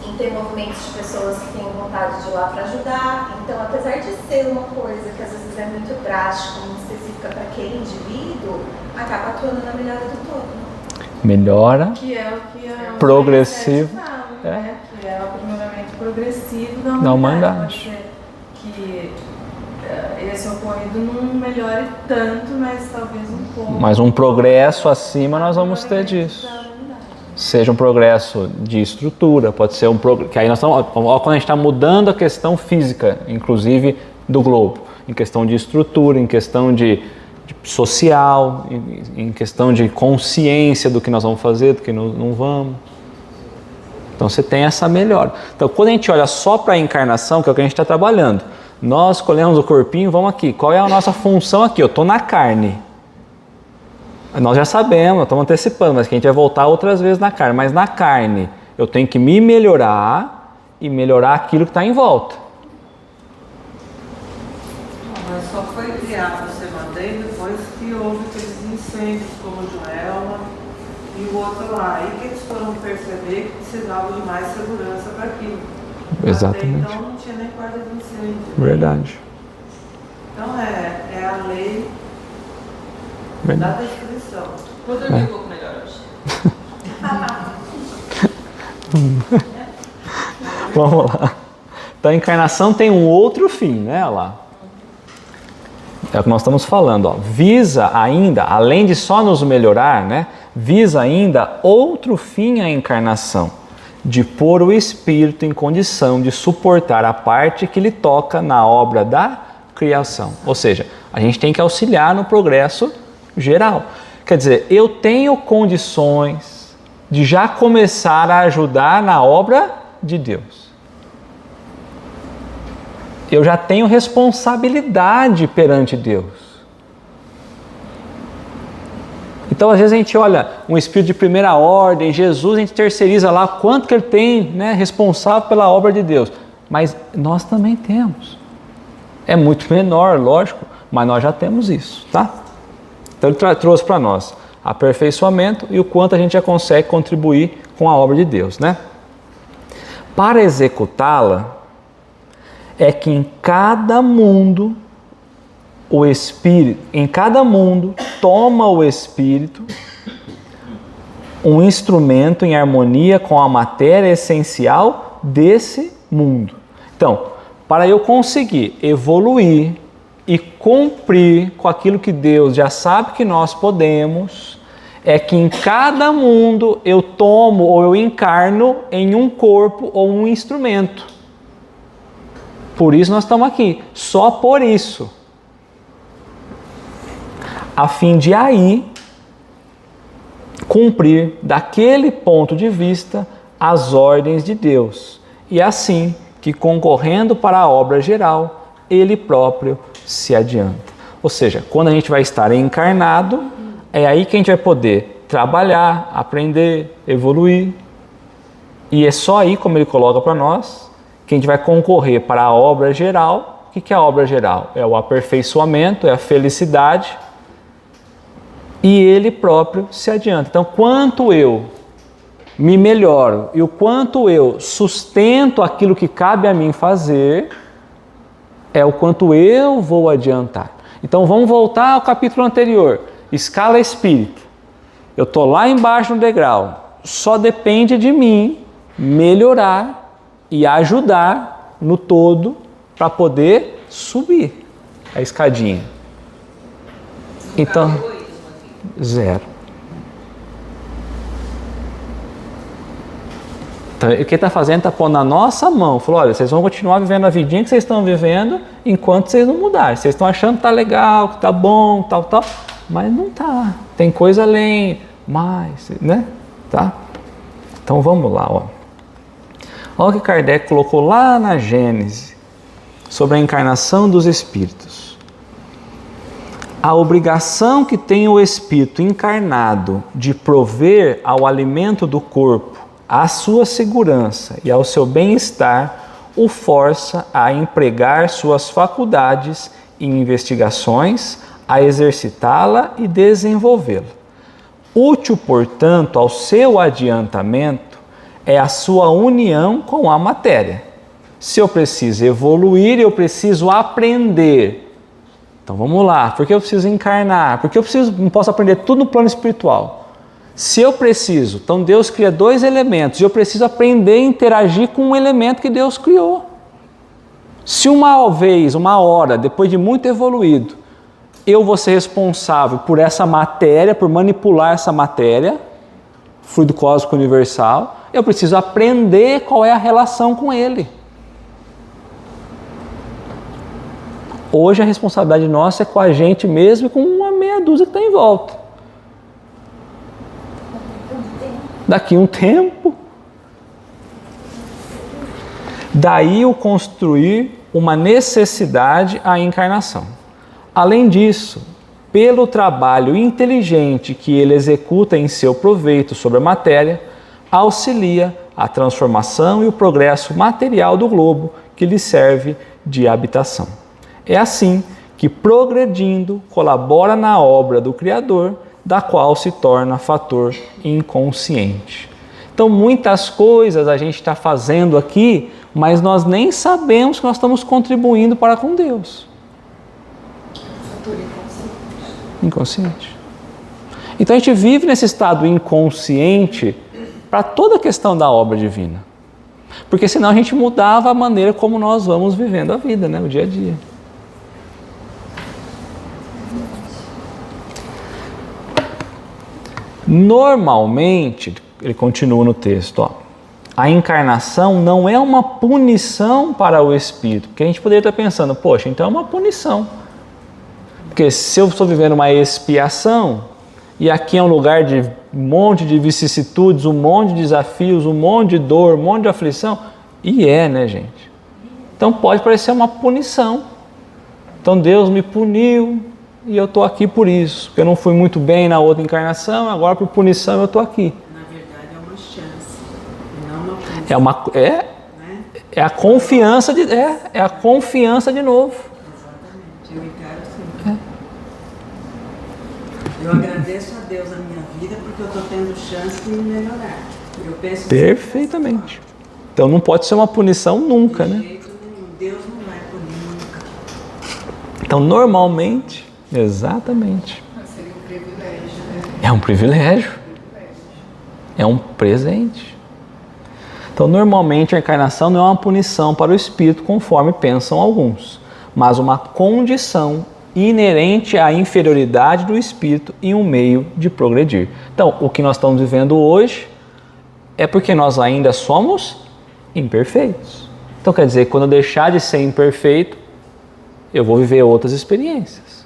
em ter movimentos de pessoas que têm vontade de ir lá para ajudar. Então, apesar de ser uma coisa que às vezes é muito drástica, muito específica para aquele indivíduo, acaba atuando na melhora do todo. Melhora. Que é o que a Progressivo. fala, É. né? Que é o aprimoramento progressivo Da humanidade. humanidade. Pode ser que esse ocorrido não melhore tanto, mas talvez um pouco. Mas um progresso acima nós vamos ter disso. Da humanidade. Seja um progresso de estrutura, pode ser um progresso. Que aí nós estamos. Ó, quando a gente está mudando a questão física, inclusive do globo, em questão de estrutura, em questão de social, em questão de consciência do que nós vamos fazer, do que não vamos. Então você tem essa melhora. Então quando a gente olha só para a encarnação, que é o que a gente está trabalhando, nós escolhemos o corpinho, vamos aqui. Qual é a nossa função aqui? Eu estou na carne. Nós já sabemos, estamos antecipando, mas que a gente vai voltar outras vezes na carne. Mas na carne, eu tenho que me melhorar e melhorar aquilo que está em volta. Mas só foi criado o Semandei depois que houve aqueles incêndios como o Joelma e o outro lá. Aí que eles foram perceber que precisava de mais segurança para aquilo. Exatamente. Até então não tinha nem guarda de incêndio. Verdade. Então é a lei da Verdade. destruição. Vou dormir um pouco melhor hoje. Vamos lá. Então a encarnação tem um outro fim, né? Olha lá. É o que nós estamos falando, ó. Visa ainda, além de só nos melhorar, né? Visa ainda outro fim a encarnação, de pôr o espírito em condição de suportar a parte que lhe toca na obra da criação. Ou seja, a gente tem que auxiliar no progresso geral. Quer dizer, eu tenho condições de já começar a ajudar na obra de Deus. Eu já tenho responsabilidade perante Deus. Então, às vezes a gente olha um espírito de primeira ordem, Jesus, a gente terceiriza lá quanto que ele tem, né, responsável pela obra de Deus. Mas nós também temos. É muito menor, lógico, mas nós já temos isso, tá? Então ele trouxe para nós aperfeiçoamento e o quanto a gente já consegue contribuir com a obra de Deus, né? Para executá-la, é que em cada mundo toma o Espírito um instrumento em harmonia com a matéria essencial desse mundo. Então, para eu conseguir evoluir e cumprir com aquilo que Deus já sabe que nós podemos, é que em cada mundo eu tomo ou eu encarno em um corpo ou um instrumento. Por isso nós estamos aqui, só por isso. A fim de aí cumprir daquele ponto de vista as ordens de Deus. E assim que concorrendo para a obra geral, ele próprio se adianta. Ou seja, quando a gente vai estar encarnado, é aí que a gente vai poder trabalhar, aprender, evoluir. E é só aí, como ele coloca para nós, que a gente vai concorrer para a obra geral. O que é a obra geral? É o aperfeiçoamento, é a felicidade, e ele próprio se adianta. Então, quanto eu me melhoro e o quanto eu sustento aquilo que cabe a mim fazer, é o quanto eu vou adiantar. Então, vamos voltar ao capítulo anterior, escala espírita. Eu estou lá embaixo no degrau, só depende de mim melhorar e ajudar no todo para poder subir a escadinha. Então, zero. Então, o que ele está fazendo? Está pondo na nossa mão. Falou, olha, vocês vão continuar vivendo a vidinha que vocês estão vivendo enquanto vocês não mudarem. Vocês estão achando que está legal, que está bom, tal, mas não está. Tem coisa além, mais, né? Tá? Então vamos lá, ó. Olha o que Kardec colocou lá na Gênese sobre a encarnação dos espíritos. A obrigação que tem o espírito encarnado de prover ao alimento do corpo, à sua segurança e ao seu bem-estar, o força a empregar suas faculdades em investigações, a exercitá-la e desenvolvê-la. Útil, portanto, ao seu adiantamento é a sua união com a matéria. Se eu preciso evoluir, eu preciso aprender. Então vamos lá, por que eu preciso encarnar? Porque eu não posso aprender tudo no plano espiritual. Se eu preciso, então Deus cria 2 elementos e eu preciso aprender a interagir com um elemento que Deus criou. Se uma vez, uma hora, depois de muito evoluído, eu vou ser responsável por essa matéria, por manipular essa matéria, fluido cósmico universal, eu preciso aprender qual é a relação com ele. Hoje a responsabilidade nossa é com a gente mesmo e com uma meia dúzia que está em volta. Daqui um tempo, daí o construir uma necessidade à encarnação. Além disso, pelo trabalho inteligente que ele executa em seu proveito sobre a matéria, auxilia a transformação e o progresso material do globo que lhe serve de habitação. É assim que, progredindo, colabora na obra do Criador, da qual se torna fator inconsciente. Então, muitas coisas a gente está fazendo aqui, mas nós nem sabemos que nós estamos contribuindo para com Deus. Fator Inconsciente. Então, a gente vive nesse estado inconsciente para toda a questão da obra divina. Porque senão a gente mudava a maneira como nós vamos vivendo a vida, né? O dia a dia. Normalmente, ele continua no texto, ó, a encarnação não é uma punição para o espírito, porque a gente poderia estar pensando, poxa, então é uma punição. Porque se eu estou vivendo uma expiação, e aqui é um lugar de um monte de vicissitudes, um monte de desafios, um monte de dor, um monte de aflição, e né, gente? Então pode parecer uma punição. Então Deus me puniu, e eu estou aqui por isso, porque eu não fui muito bem na outra encarnação, agora por punição eu estou aqui. Na verdade é uma chance, não uma punição. É a confiança é a confiança de novo. Exatamente, eu encaro assim. Eu agradeço a Deus a minha vida porque eu estou tendo chance de me melhorar. Eu penso Perfeitamente. Então não pode ser uma punição nunca, né? De jeito nenhum, Deus não vai punir nunca. Então normalmente, exatamente. Seria um privilégio, né? É um privilégio. É um presente. Então, normalmente, a encarnação não é uma punição para o espírito, conforme pensam alguns, mas uma condição inerente à inferioridade do espírito e um meio de progredir. Então, o que nós estamos vivendo hoje é porque nós ainda somos imperfeitos. Então, quer dizer, quando eu deixar de ser imperfeito, eu vou viver outras experiências.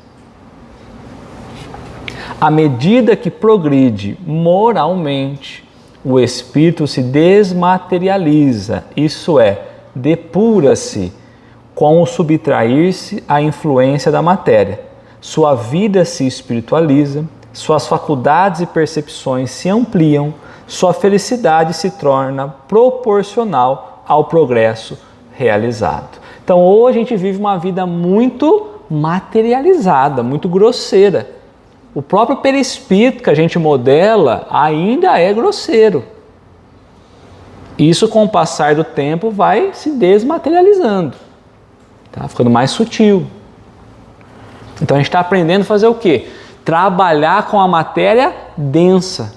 À medida que progride moralmente, o espírito se desmaterializa, isso é, depura-se com o subtrair-se à influência da matéria. Sua vida se espiritualiza, suas faculdades e percepções se ampliam, sua felicidade se torna proporcional ao progresso realizado. Então hoje a gente vive uma vida muito materializada, muito grosseira. O próprio perispírito que a gente modela ainda é grosseiro. Isso, com o passar do tempo, vai se desmaterializando, tá? Ficando mais sutil. Então a gente está aprendendo a fazer o quê? Trabalhar com a matéria densa.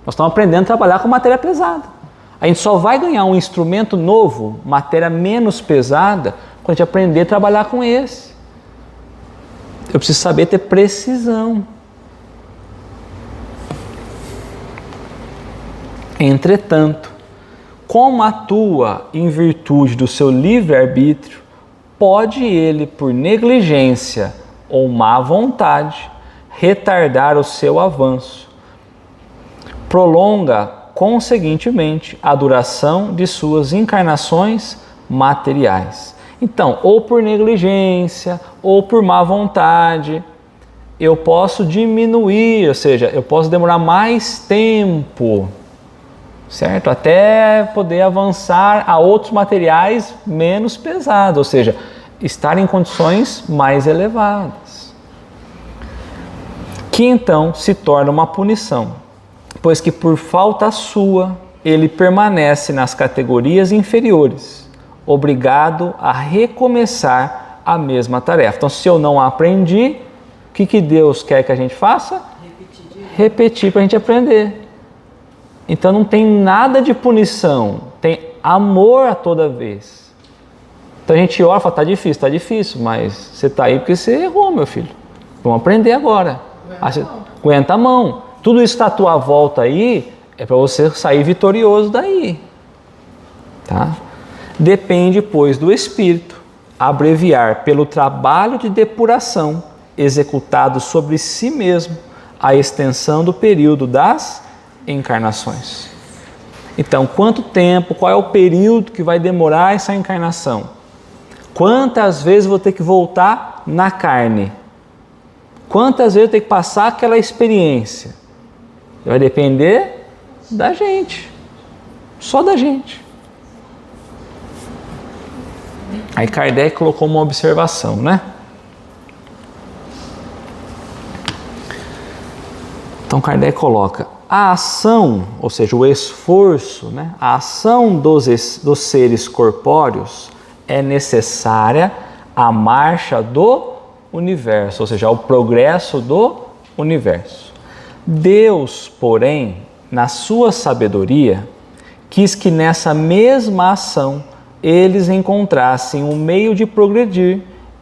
Nós estamos aprendendo a trabalhar com matéria pesada. A gente só vai ganhar um instrumento novo, matéria menos pesada, quando a gente aprender a trabalhar com esse. Eu preciso saber ter precisão. Entretanto, como atua em virtude do seu livre-arbítrio, pode ele, por negligência ou má vontade, retardar o seu avanço. Prolonga, conseguintemente, a duração de suas encarnações materiais. Então, ou por negligência, ou por má vontade, eu posso diminuir, ou seja, eu posso demorar mais tempo, certo? Até poder avançar a outros materiais menos pesados, ou seja, estar em condições mais elevadas. Que então se torna uma punição, pois que por falta sua ele permanece nas categorias inferiores, obrigado a recomeçar a mesma tarefa. Então, se eu não aprendi, o que Deus quer que a gente faça? Repetir para a gente aprender. Então não tem nada de punição, tem amor a toda vez. Então a gente ora e fala, tá difícil, mas você tá aí porque você errou, meu filho. Vamos aprender agora. Aguenta a mão. Tudo isso que está à tua volta aí é para você sair vitorioso daí. Tá? Depende, pois, do Espírito abreviar pelo trabalho de depuração executado sobre si mesmo a extensão do período das encarnações. Então, quanto tempo, qual é o período que vai demorar essa encarnação? Quantas vezes vou ter que voltar na carne? Quantas vezes eu tenho que passar aquela experiência? Vai depender da gente, só da gente. Aí Kardec colocou uma observação, né? Então Kardec coloca, a ação, ou seja, o esforço, né? A ação dos seres corpóreos é necessária à marcha do universo, ou seja, ao progresso do universo. Deus, porém, na sua sabedoria, quis que nessa mesma ação eles encontrassem um meio de progredir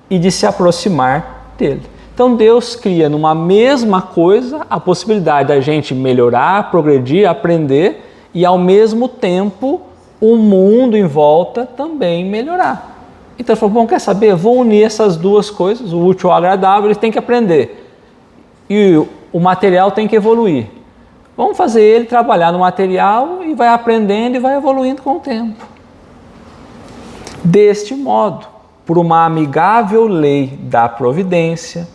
e de se aproximar dele. Então Deus cria numa mesma coisa a possibilidade da gente melhorar, progredir, aprender e ao mesmo tempo o mundo em volta também melhorar. Então ele falou, bom, quer saber? Vou unir essas duas coisas, o útil ao agradável, eles têm que aprender. E o material tem que evoluir. Vamos fazer ele trabalhar no material e vai aprendendo e vai evoluindo com o tempo. Deste modo, por uma amigável lei da providência,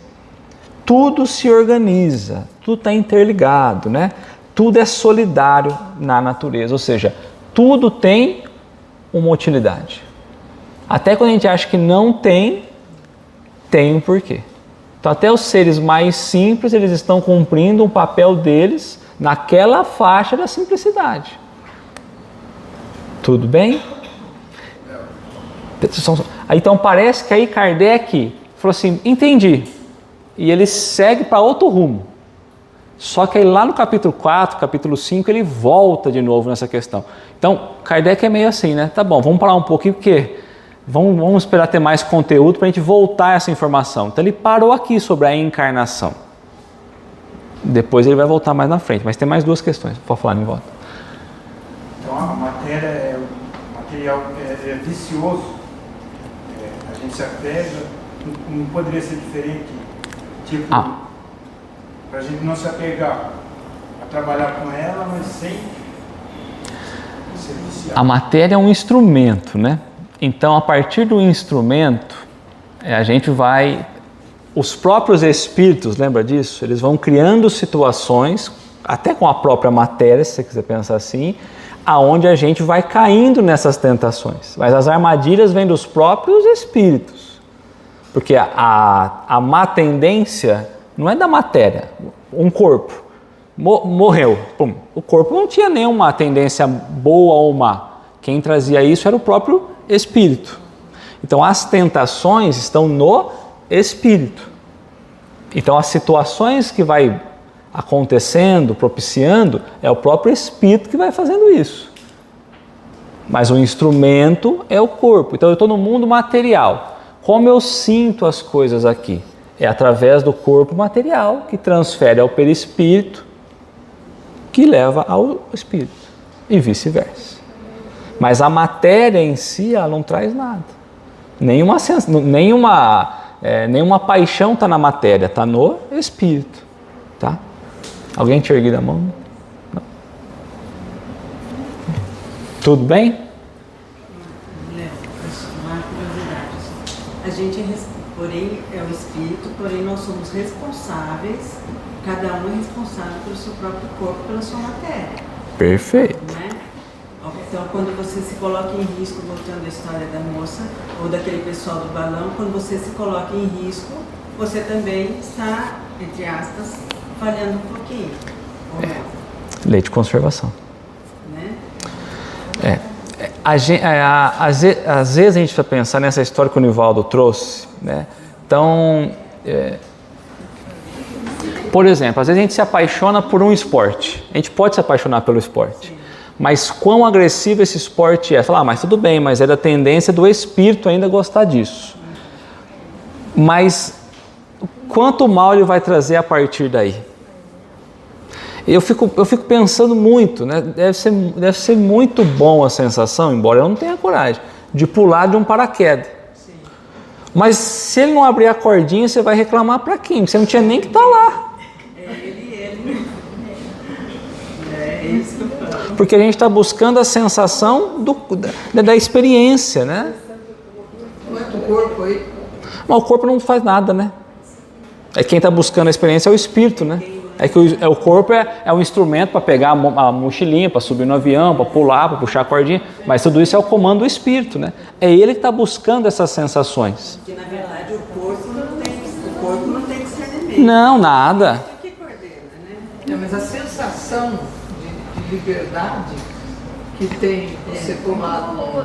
tudo se organiza, tudo está interligado, né? Tudo é solidário na natureza, ou seja, tudo tem uma utilidade. Até quando a gente acha que não tem, tem um porquê. Então até os seres mais simples, eles estão cumprindo um papel deles naquela faixa da simplicidade. Tudo bem? Então parece que aí Kardec falou assim, entendi. E ele segue para outro rumo. Só que aí lá no capítulo 4, capítulo 5, ele volta de novo nessa questão. Então Kardec é meio assim, né? Tá bom, vamos parar um pouquinho, porque vamos esperar ter mais conteúdo para a gente voltar a essa informação. Então ele parou aqui sobre a encarnação. Depois ele vai voltar mais na frente, mas tem mais duas questões. Pode falar em volta. Então a matéria, o material é vicioso, a gente se apega, não poderia ser diferente, tipo, para a gente não se apegar a trabalhar com ela, mas sem ser viciado. A matéria é um instrumento, né? Então, a partir do instrumento, a gente vai... Os próprios espíritos, lembra disso? Eles vão criando situações, até com a própria matéria, se você quiser pensar assim, aonde a gente vai caindo nessas tentações. Mas as armadilhas vêm dos próprios espíritos. Porque a má tendência não é da matéria. Um corpo morreu. Pum. O corpo não tinha nenhuma tendência boa ou má. Quem trazia isso era o próprio espírito. Então as tentações estão no espírito. Então as situações que vai acontecendo, propiciando, é o próprio espírito que vai fazendo isso. Mas o instrumento é o corpo. Então eu estou no mundo material. Como eu sinto as coisas aqui? É através do corpo material que transfere ao perispírito, que leva ao espírito. E vice-versa. Mas a matéria em si, ela não traz nada. Nenhuma paixão está na matéria, está no espírito. Tá? Alguém tinha erguido a mão? Não. Tudo bem? Uma curiosidade. A gente porém é o espírito, porém nós somos responsáveis, cada um é responsável pelo seu próprio corpo, pela sua matéria. Perfeito. Né? Então, quando você se coloca em risco, voltando à história da moça, ou daquele pessoal do balão, quando você se coloca em risco, você também está, entre aspas, falhando um pouquinho. Lei de conservação. Né? Às vezes a gente vai pensar nessa história que o Nivaldo trouxe, né? Então, Por exemplo, às vezes a gente se apaixona por um esporte. A gente pode se apaixonar pelo esporte. Mas quão agressivo esse esporte é? Falar, mas tudo bem, mas é da tendência do espírito ainda gostar disso. Mas quanto mal ele vai trazer a partir daí? Eu fico pensando muito, né? Deve ser muito bom a sensação, embora eu não tenha coragem, de pular de um paraquedas. Mas se ele não abrir a cordinha, você vai reclamar para quem? Você não tinha nem que estar lá. Porque a gente está buscando a sensação da experiência, né? Não é do corpo aí? Mas o corpo não faz nada, né? É quem está buscando a experiência é o espírito, né? É que o corpo é um instrumento para pegar a mochilinha, para subir no avião, para pular, para puxar a cordinha, mas tudo isso é o comando do espírito, né? É ele que está buscando essas sensações. Porque na verdade o corpo não tem que ser inimigo. Não, nada. Que coordena, né? Não, mas a sensação de liberdade que tem você tomado.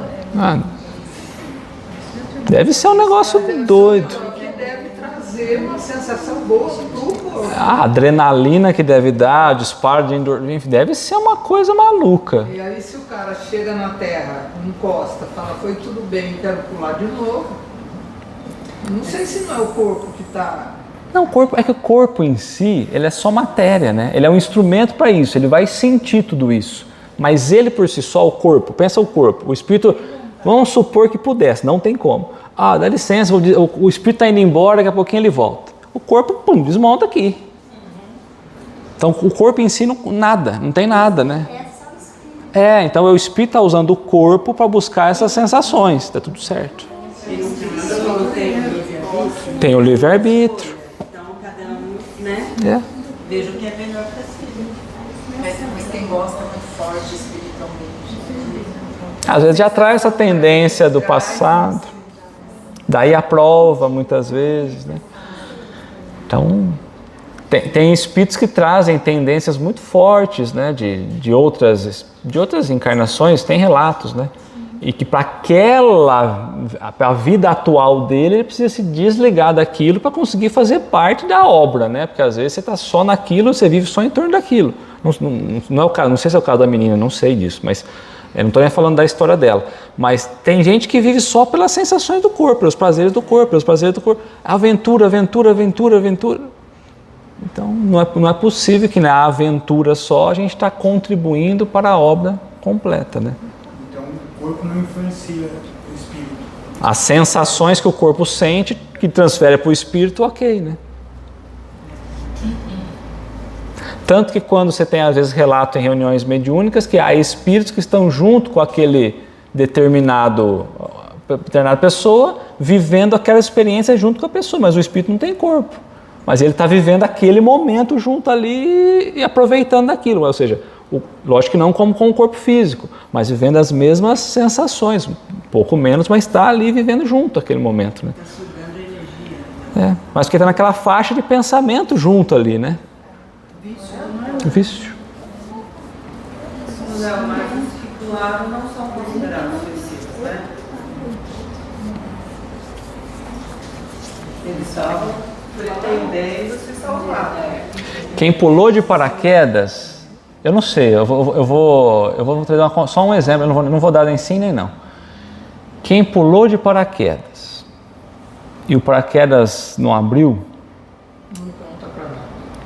Deve ser um negócio doido. Que deve trazer uma sensação boa pro corpo. A adrenalina que deve dar, disparo de endorfina, deve ser uma coisa maluca. E aí se o cara chega na terra, encosta, fala, foi tudo bem, quero pular de novo. Não sei se não é o corpo que está... Não, é que o corpo em si, ele é só matéria, né? Ele é um instrumento para isso, ele vai sentir tudo isso. Mas ele por si só, o corpo, pensa o corpo, o espírito, vamos supor que pudesse, não tem como. Ah, dá licença, o espírito está indo embora, daqui a pouquinho ele volta. O corpo, pum, desmonta aqui. Então o corpo em si, não tem nada, né? Então o espírito está usando o corpo para buscar essas sensações, está tudo certo. Tem o livre-arbítrio. Então cada um, né? Veja o que é melhor para si. Mas quem gosta muito forte espiritualmente. Às vezes já traz essa tendência do passado. Daí a prova, muitas vezes, né? Então, tem espíritos que trazem tendências muito fortes, né? De outras encarnações, tem relatos, né? E que para a vida atual dele, ele precisa se desligar daquilo para conseguir fazer parte da obra, né? Porque às vezes você está só naquilo, você vive só em torno daquilo. Não é o caso, não sei se é o caso da menina, não sei disso, mas eu não estou nem falando da história dela. Mas tem gente que vive só pelas sensações do corpo, pelos prazeres do corpo, Aventura, aventura, aventura, aventura. Então não é possível que na aventura só a gente está contribuindo para a obra completa, né? Então o corpo não influencia o espírito. As sensações que o corpo sente, que transfere para o espírito, ok, né? Tanto que quando você tem, às vezes, relato em reuniões mediúnicas, que há espíritos que estão junto com aquele determinada pessoa, vivendo aquela experiência junto com a pessoa, mas o espírito não tem corpo. Mas ele está vivendo aquele momento junto ali e aproveitando daquilo, ou seja, lógico que não como com o corpo físico, mas vivendo as mesmas sensações, um pouco menos, mas está ali vivendo junto aquele momento, né? Está sugando energia. Mas porque está naquela faixa de pensamento junto ali, né? Vício. Os armários que pularam não são considerados suicidas, né? Eles estavam pretendendo se salvar. Quem pulou de paraquedas, eu não sei, eu vou trazer só um exemplo, eu não vou dar nem sim nem não. Quem pulou de paraquedas e o paraquedas não abriu,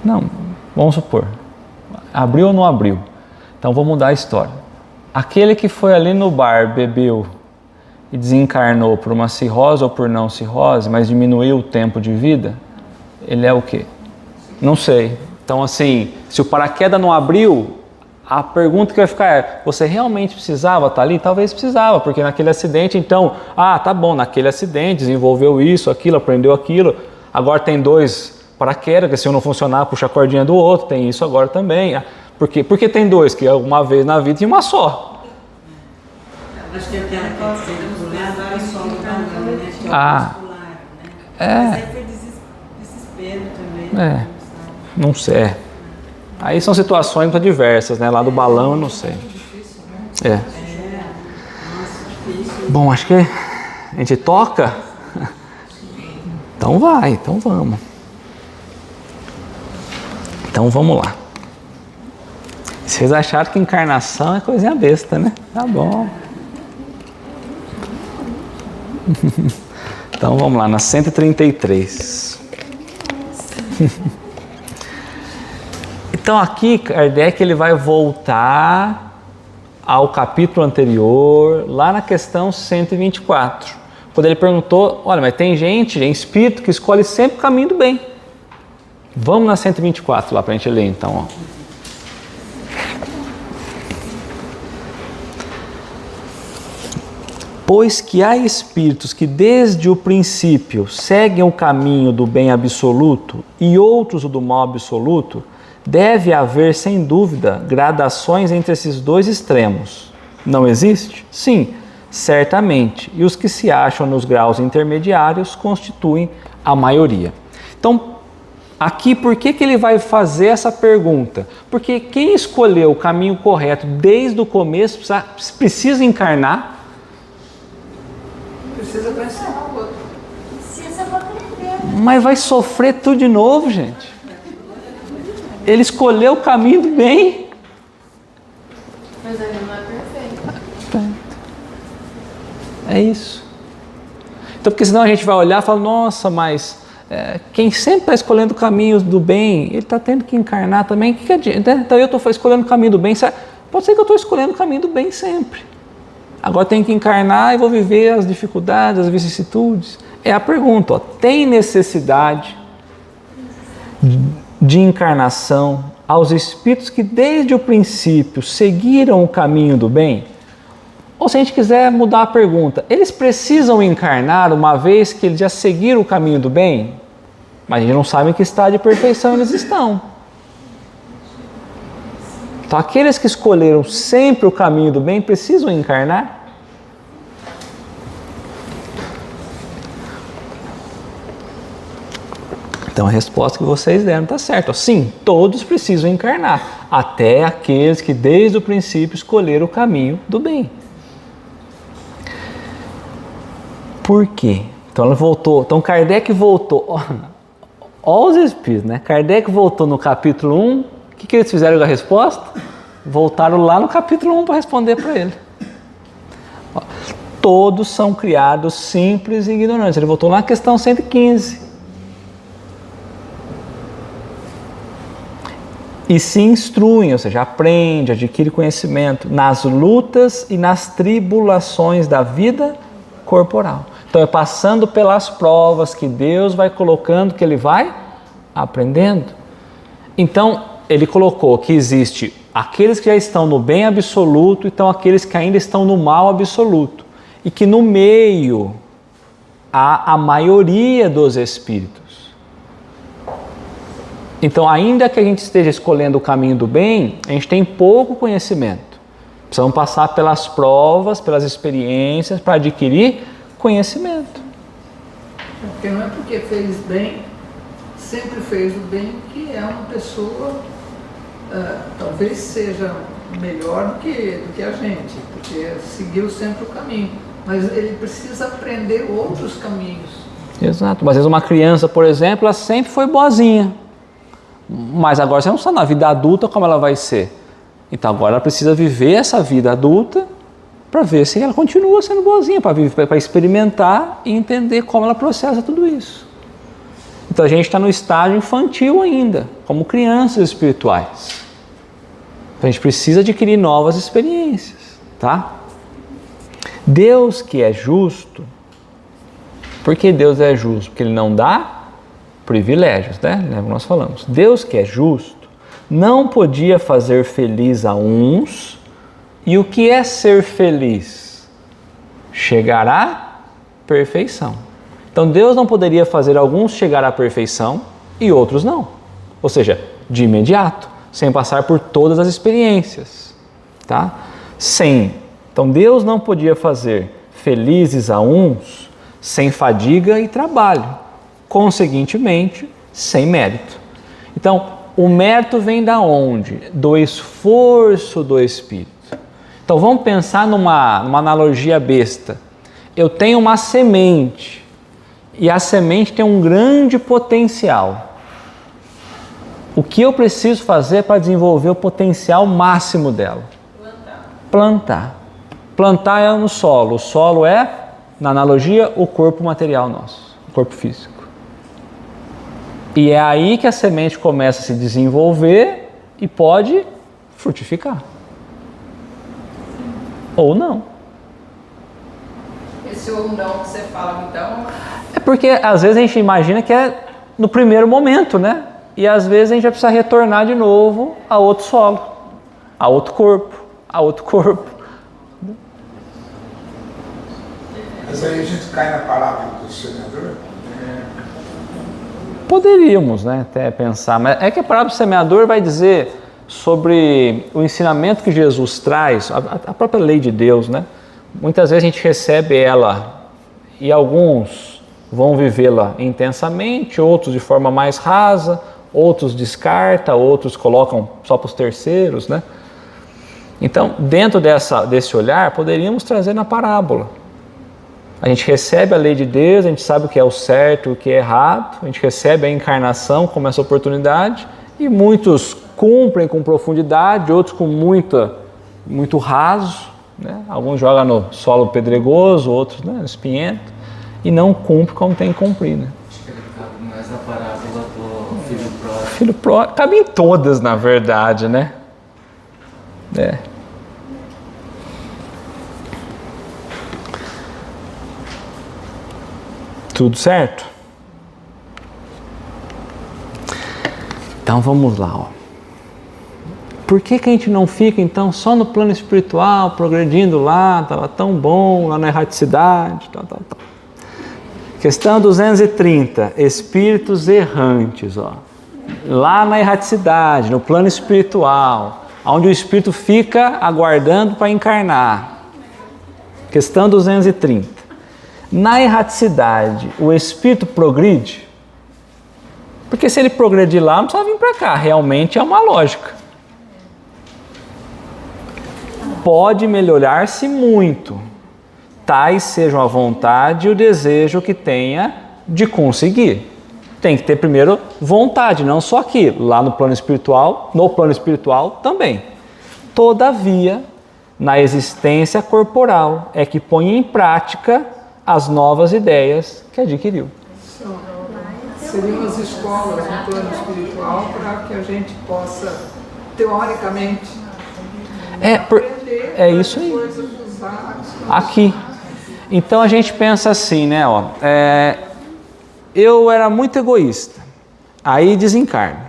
não, vamos supor, abriu ou não abriu? Então vou mudar a história. Aquele que foi ali no bar, bebeu e desencarnou por uma cirrose ou por não cirrose, mas diminuiu o tempo de vida, ele é o quê? Não sei. Então assim, se o paraquedas não abriu, a pergunta que vai ficar é, você realmente precisava estar ali? Talvez precisava, porque naquele acidente, então, tá bom, naquele acidente desenvolveu isso, aquilo, aprendeu aquilo, agora tem 2 paraquedas, que se um não funcionar, puxa a cordinha do outro, tem isso agora também. Por quê? Porque tem 2, que uma vez na vida tinha uma só. Acho que aquela que é circular é só no balão, né? Que é o Ah. muscular, né? Mas aí foi desespero também. Não sei. Aí são situações muito diversas, né? Lá do balão eu não sei. Nossa, difícil. Bom, acho que a gente toca. Então vai, então vamos. Então vamos lá. Vocês acharam que encarnação é coisinha besta, né? Tá bom. Então vamos lá, na 133. Então aqui Kardec ele vai voltar ao capítulo anterior, lá na questão 124. Quando ele perguntou, olha, mas tem gente em espírito que escolhe sempre o caminho do bem. Vamos na 124 lá para a gente ler então. Ó. Pois que há espíritos que desde o princípio seguem o caminho do bem absoluto e outros o do mal absoluto, deve haver, sem dúvida, gradações entre esses dois extremos. Não existe? Sim, certamente. E os que se acham nos graus intermediários constituem a maioria. Então, aqui, por que ele vai fazer essa pergunta? Porque quem escolheu o caminho correto desde o começo precisa encarnar. Precisa conhecer o outro. Precisa aprender. Mas vai sofrer tudo de novo, gente. Ele escolheu o caminho do bem. Mas ele não é perfeito. É isso. Então, porque senão a gente vai olhar e falar, nossa, mas quem sempre está escolhendo o caminho do bem, ele está tendo que encarnar também. Que adianta? Então eu estou escolhendo o caminho do bem. Pode ser que eu estou escolhendo o caminho do bem sempre. Agora tenho que encarnar e vou viver as dificuldades, as vicissitudes. É a pergunta, ó, tem necessidade de encarnação aos espíritos que desde o princípio seguiram o caminho do bem? Ou se a gente quiser mudar a pergunta, eles precisam encarnar uma vez que eles já seguiram o caminho do bem? Mas a gente não sabe em que estado de perfeição eles estão. Então aqueles que escolheram sempre o caminho do bem precisam encarnar? Então a resposta que vocês deram está certa. Sim, todos precisam encarnar, até aqueles que desde o princípio escolheram o caminho do bem. Por quê? Então ela voltou. Então Kardec voltou. Olha os espíritos, né? Kardec voltou no capítulo 1. O que eles fizeram com a resposta? Voltaram lá no capítulo 1 para responder para ele. Todos são criados simples e ignorantes. Ele voltou lá na questão 115. E se instruem, ou seja, aprende, adquire conhecimento nas lutas e nas tribulações da vida corporal. Então é passando pelas provas que Deus vai colocando que ele vai aprendendo. Então ele colocou que existe aqueles que já estão no bem absoluto e então aqueles que ainda estão no mal absoluto. E que no meio há a maioria dos espíritos. Então, ainda que a gente esteja escolhendo o caminho do bem, a gente tem pouco conhecimento. Precisamos passar pelas provas, pelas experiências, para adquirir conhecimento. Porque não é porque fez bem, sempre fez o bem, que é uma pessoa, talvez seja melhor do que a gente, porque seguiu sempre o caminho. Mas ele precisa aprender outros caminhos. Exato. Mas às vezes uma criança, por exemplo, ela sempre foi boazinha. Mas agora você não sabe na vida adulta como ela vai ser. Então agora ela precisa viver essa vida adulta para ver se ela continua sendo boazinha, para experimentar e entender como ela processa tudo isso. Então a gente está no estágio infantil ainda, como crianças espirituais. Então a gente precisa adquirir novas experiências, tá? Deus que é justo, por que Deus é justo? Porque Ele não dá privilégios, né? Como nós falamos. Deus que é justo não podia fazer feliz a uns, e o que é ser feliz? Chegar à perfeição. Então Deus não poderia fazer alguns chegar à perfeição e outros não. Ou seja, de imediato, sem passar por todas as experiências, tá? Então Deus não podia fazer felizes a uns sem fadiga e trabalho. Conseguintemente, sem mérito. Então, o mérito vem da onde? Do esforço do espírito. Então, vamos pensar numa analogia besta. Eu tenho uma semente, e a semente tem um grande potencial. O que eu preciso fazer para desenvolver o potencial máximo dela? Plantar. Plantar é no solo. O solo é, na analogia, o corpo material nosso, o corpo físico. E é aí que a semente começa a se desenvolver e pode frutificar. Ou não. Esse ou não que você fala, então... É porque às vezes a gente imagina que é no primeiro momento, né? E às vezes a gente vai precisar retornar de novo a outro solo, a outro corpo, a outro corpo. Mas aí a gente cai na parábola do semeador? Poderíamos, né, até pensar, mas é que a parábola do semeador vai dizer sobre o ensinamento que Jesus traz, a própria lei de Deus, né? Muitas vezes a gente recebe ela e alguns vão vivê-la intensamente, outros de forma mais rasa, outros descartam, outros colocam só para os terceiros, né? Então, dentro desse olhar, poderíamos trazer na parábola. A gente recebe a lei de Deus, a gente sabe o que é o certo e o que é errado, a gente recebe a encarnação como essa oportunidade e muitos cumprem com profundidade, outros com muito raso, né? Alguns jogam no solo pedregoso, outros, né, no espinhento, e não cumprem como tem que cumprir, né? Acho que ele cabe mais na parábola do filho pródigo. Filho pródigo, cabe em todas, na verdade, né? É. Tudo certo? Então vamos lá, ó. Por que a gente não fica então só no plano espiritual, progredindo lá, estava tão bom lá na erraticidade, tal. Questão 230, espíritos errantes, ó. Lá na erraticidade, no plano espiritual, onde o espírito fica aguardando para encarnar. Questão 230. Na erraticidade, o espírito progride? Porque se ele progredir lá, não precisa vir para cá. Realmente é uma lógica. Pode melhorar-se muito. Tais sejam a vontade e o desejo que tenha de conseguir. Tem que ter primeiro vontade, não só aqui, lá no plano espiritual também. Todavia, na existência corporal é que põe em prática as novas ideias que adquiriu. Seriam as escolas no plano espiritual para que a gente possa, teoricamente, aprender isso aí. coisas dos hábitos. Aqui. Então a gente pensa assim, né? Ó, eu era muito egoísta, aí desencarno.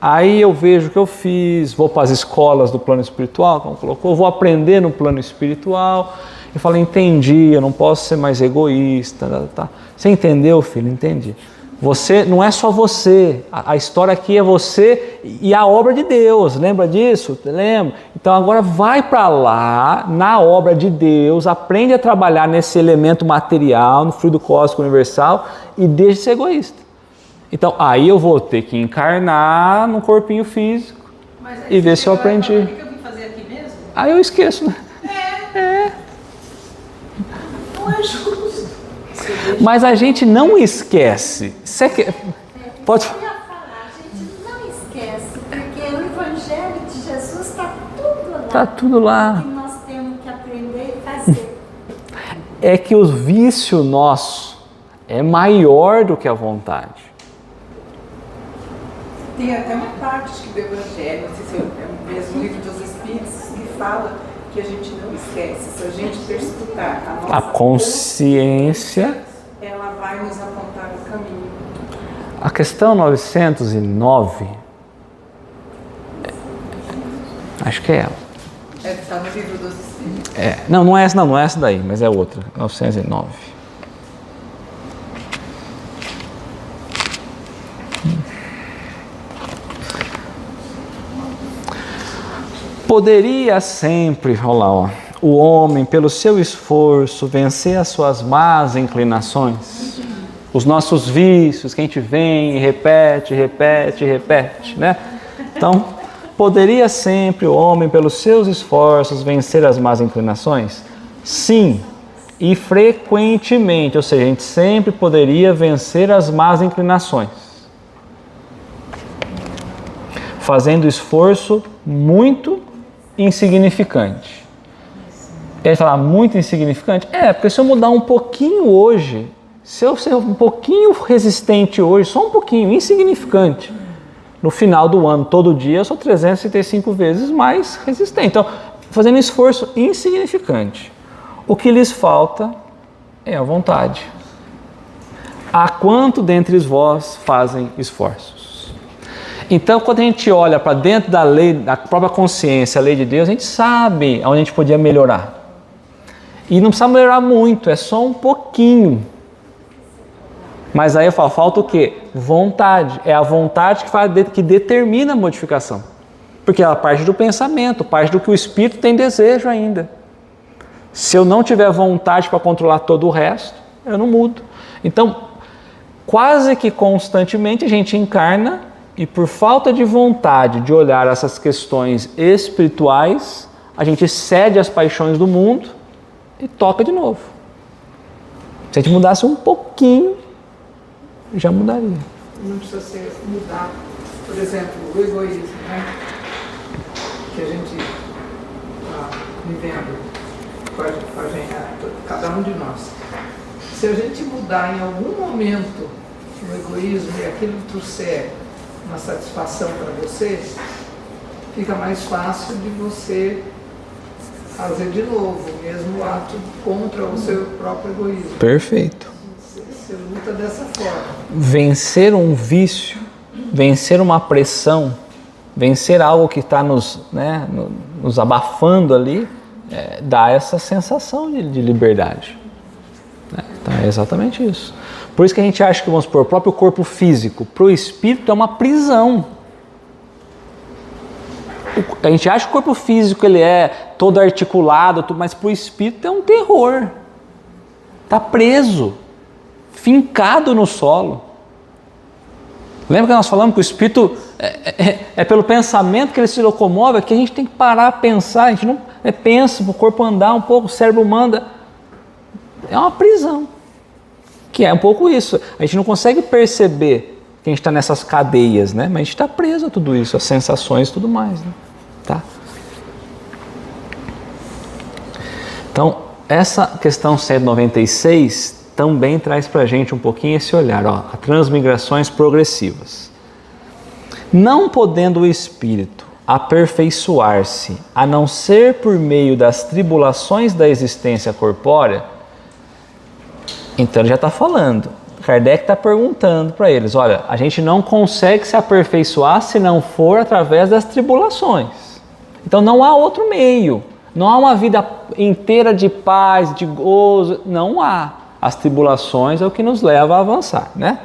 Aí eu vejo o que eu fiz, vou para as escolas do plano espiritual, como colocou, vou aprender no plano espiritual. Eu falo, entendi, eu não posso ser mais egoísta. Tá. Você entendeu, filho? Entendi. Você, não é só você, a história aqui é você e a obra de Deus, lembra disso? Lembra? Então agora vai para lá, na obra de Deus, aprende a trabalhar nesse elemento material, no fluido cósmico universal e deixe de ser egoísta. Então aí eu vou ter que encarnar no corpinho físico e ver se eu aprendi. O que eu vim fazer aqui mesmo? Aí eu esqueço, né? Não é justo. Mas a gente não esquece. Pode Eu ia falar, a gente não esquece, porque o Evangelho de Jesus está tudo lá. Está tudo lá. Que nós temos que aprender e fazer. É que o vício nosso é maior do que a vontade. Tem até uma parte do Evangelho, não sei se é o mesmo livro dos Espíritos, que fala que a gente não esquece. Se a gente perscrutar a nossa consciência, ela vai nos apontar o caminho. A questão 909, acho que é ela. Está no livro dos Espíritos. Não é essa daí, mas é outra, 909. Poderia sempre, olha lá, ó, o homem, pelo seu esforço, vencer as suas más inclinações, os nossos vícios, que a gente vem e repete, né? Então, poderia sempre o homem, pelos seus esforços, vencer as más inclinações? Sim, e frequentemente, ou seja, a gente sempre poderia vencer as más inclinações. fazendo esforço muito insignificante. Ele fala, muito insignificante? Porque se eu mudar um pouquinho hoje, se eu ser um pouquinho resistente hoje, só um pouquinho, insignificante, no final do ano, todo dia, eu sou 365 vezes mais resistente. Então, fazendo esforço insignificante. O que lhes falta é a vontade. A quanto dentre vós fazem esforços? Então, quando a gente olha para dentro da lei, da própria consciência, a lei de Deus, a gente sabe onde a gente podia melhorar. E não precisa melhorar muito, é só um pouquinho. Mas aí eu falo, falta o quê? Vontade. É a vontade que determina a modificação. Porque ela parte do pensamento, parte do que o espírito tem desejo ainda. Se eu não tiver vontade para controlar todo o resto, eu não mudo. Então, quase que constantemente a gente encarna e por falta de vontade de olhar essas questões espirituais, a gente cede às paixões do mundo e toca de novo. Se a gente mudasse um pouquinho, já mudaria. Não precisa ser mudar, por exemplo, o egoísmo, né? Que a gente está vivendo com a gente, cada um de nós. Se a gente mudar em algum momento o egoísmo e aquilo trouxer uma satisfação para você, fica mais fácil de você fazer de novo o mesmo ato contra o seu próprio egoísmo. Perfeito. Você luta dessa forma. Vencer um vício, vencer uma pressão, vencer algo que está nos abafando ali, dá essa sensação de liberdade. Então é exatamente isso. Por isso que a gente acha que, vamos supor, o próprio corpo físico, para o espírito é uma prisão. A gente acha que o corpo físico ele é todo articulado, mas para o espírito é um terror. Está preso, fincado no solo. Lembra que nós falamos que o espírito é pelo pensamento que ele se locomove, que a gente tem que parar a pensar, a gente não pensa, o corpo andar um pouco, o cérebro manda. É uma prisão, que é um pouco isso. A gente não consegue perceber que a gente está nessas cadeias, né? Mas a gente está preso a tudo isso, as sensações e tudo mais, né? Tá? Então, essa questão 196 também traz para a gente um pouquinho esse olhar, a transmigrações progressivas. Não podendo o espírito aperfeiçoar-se, a não ser por meio das tribulações da existência corpórea, então ele já está falando. Kardec está perguntando para eles, olha, a gente não consegue se aperfeiçoar se não for através das tribulações. Então não há outro meio, não há uma vida inteira de paz, de gozo, não há. As tribulações é o que nos leva a avançar, né?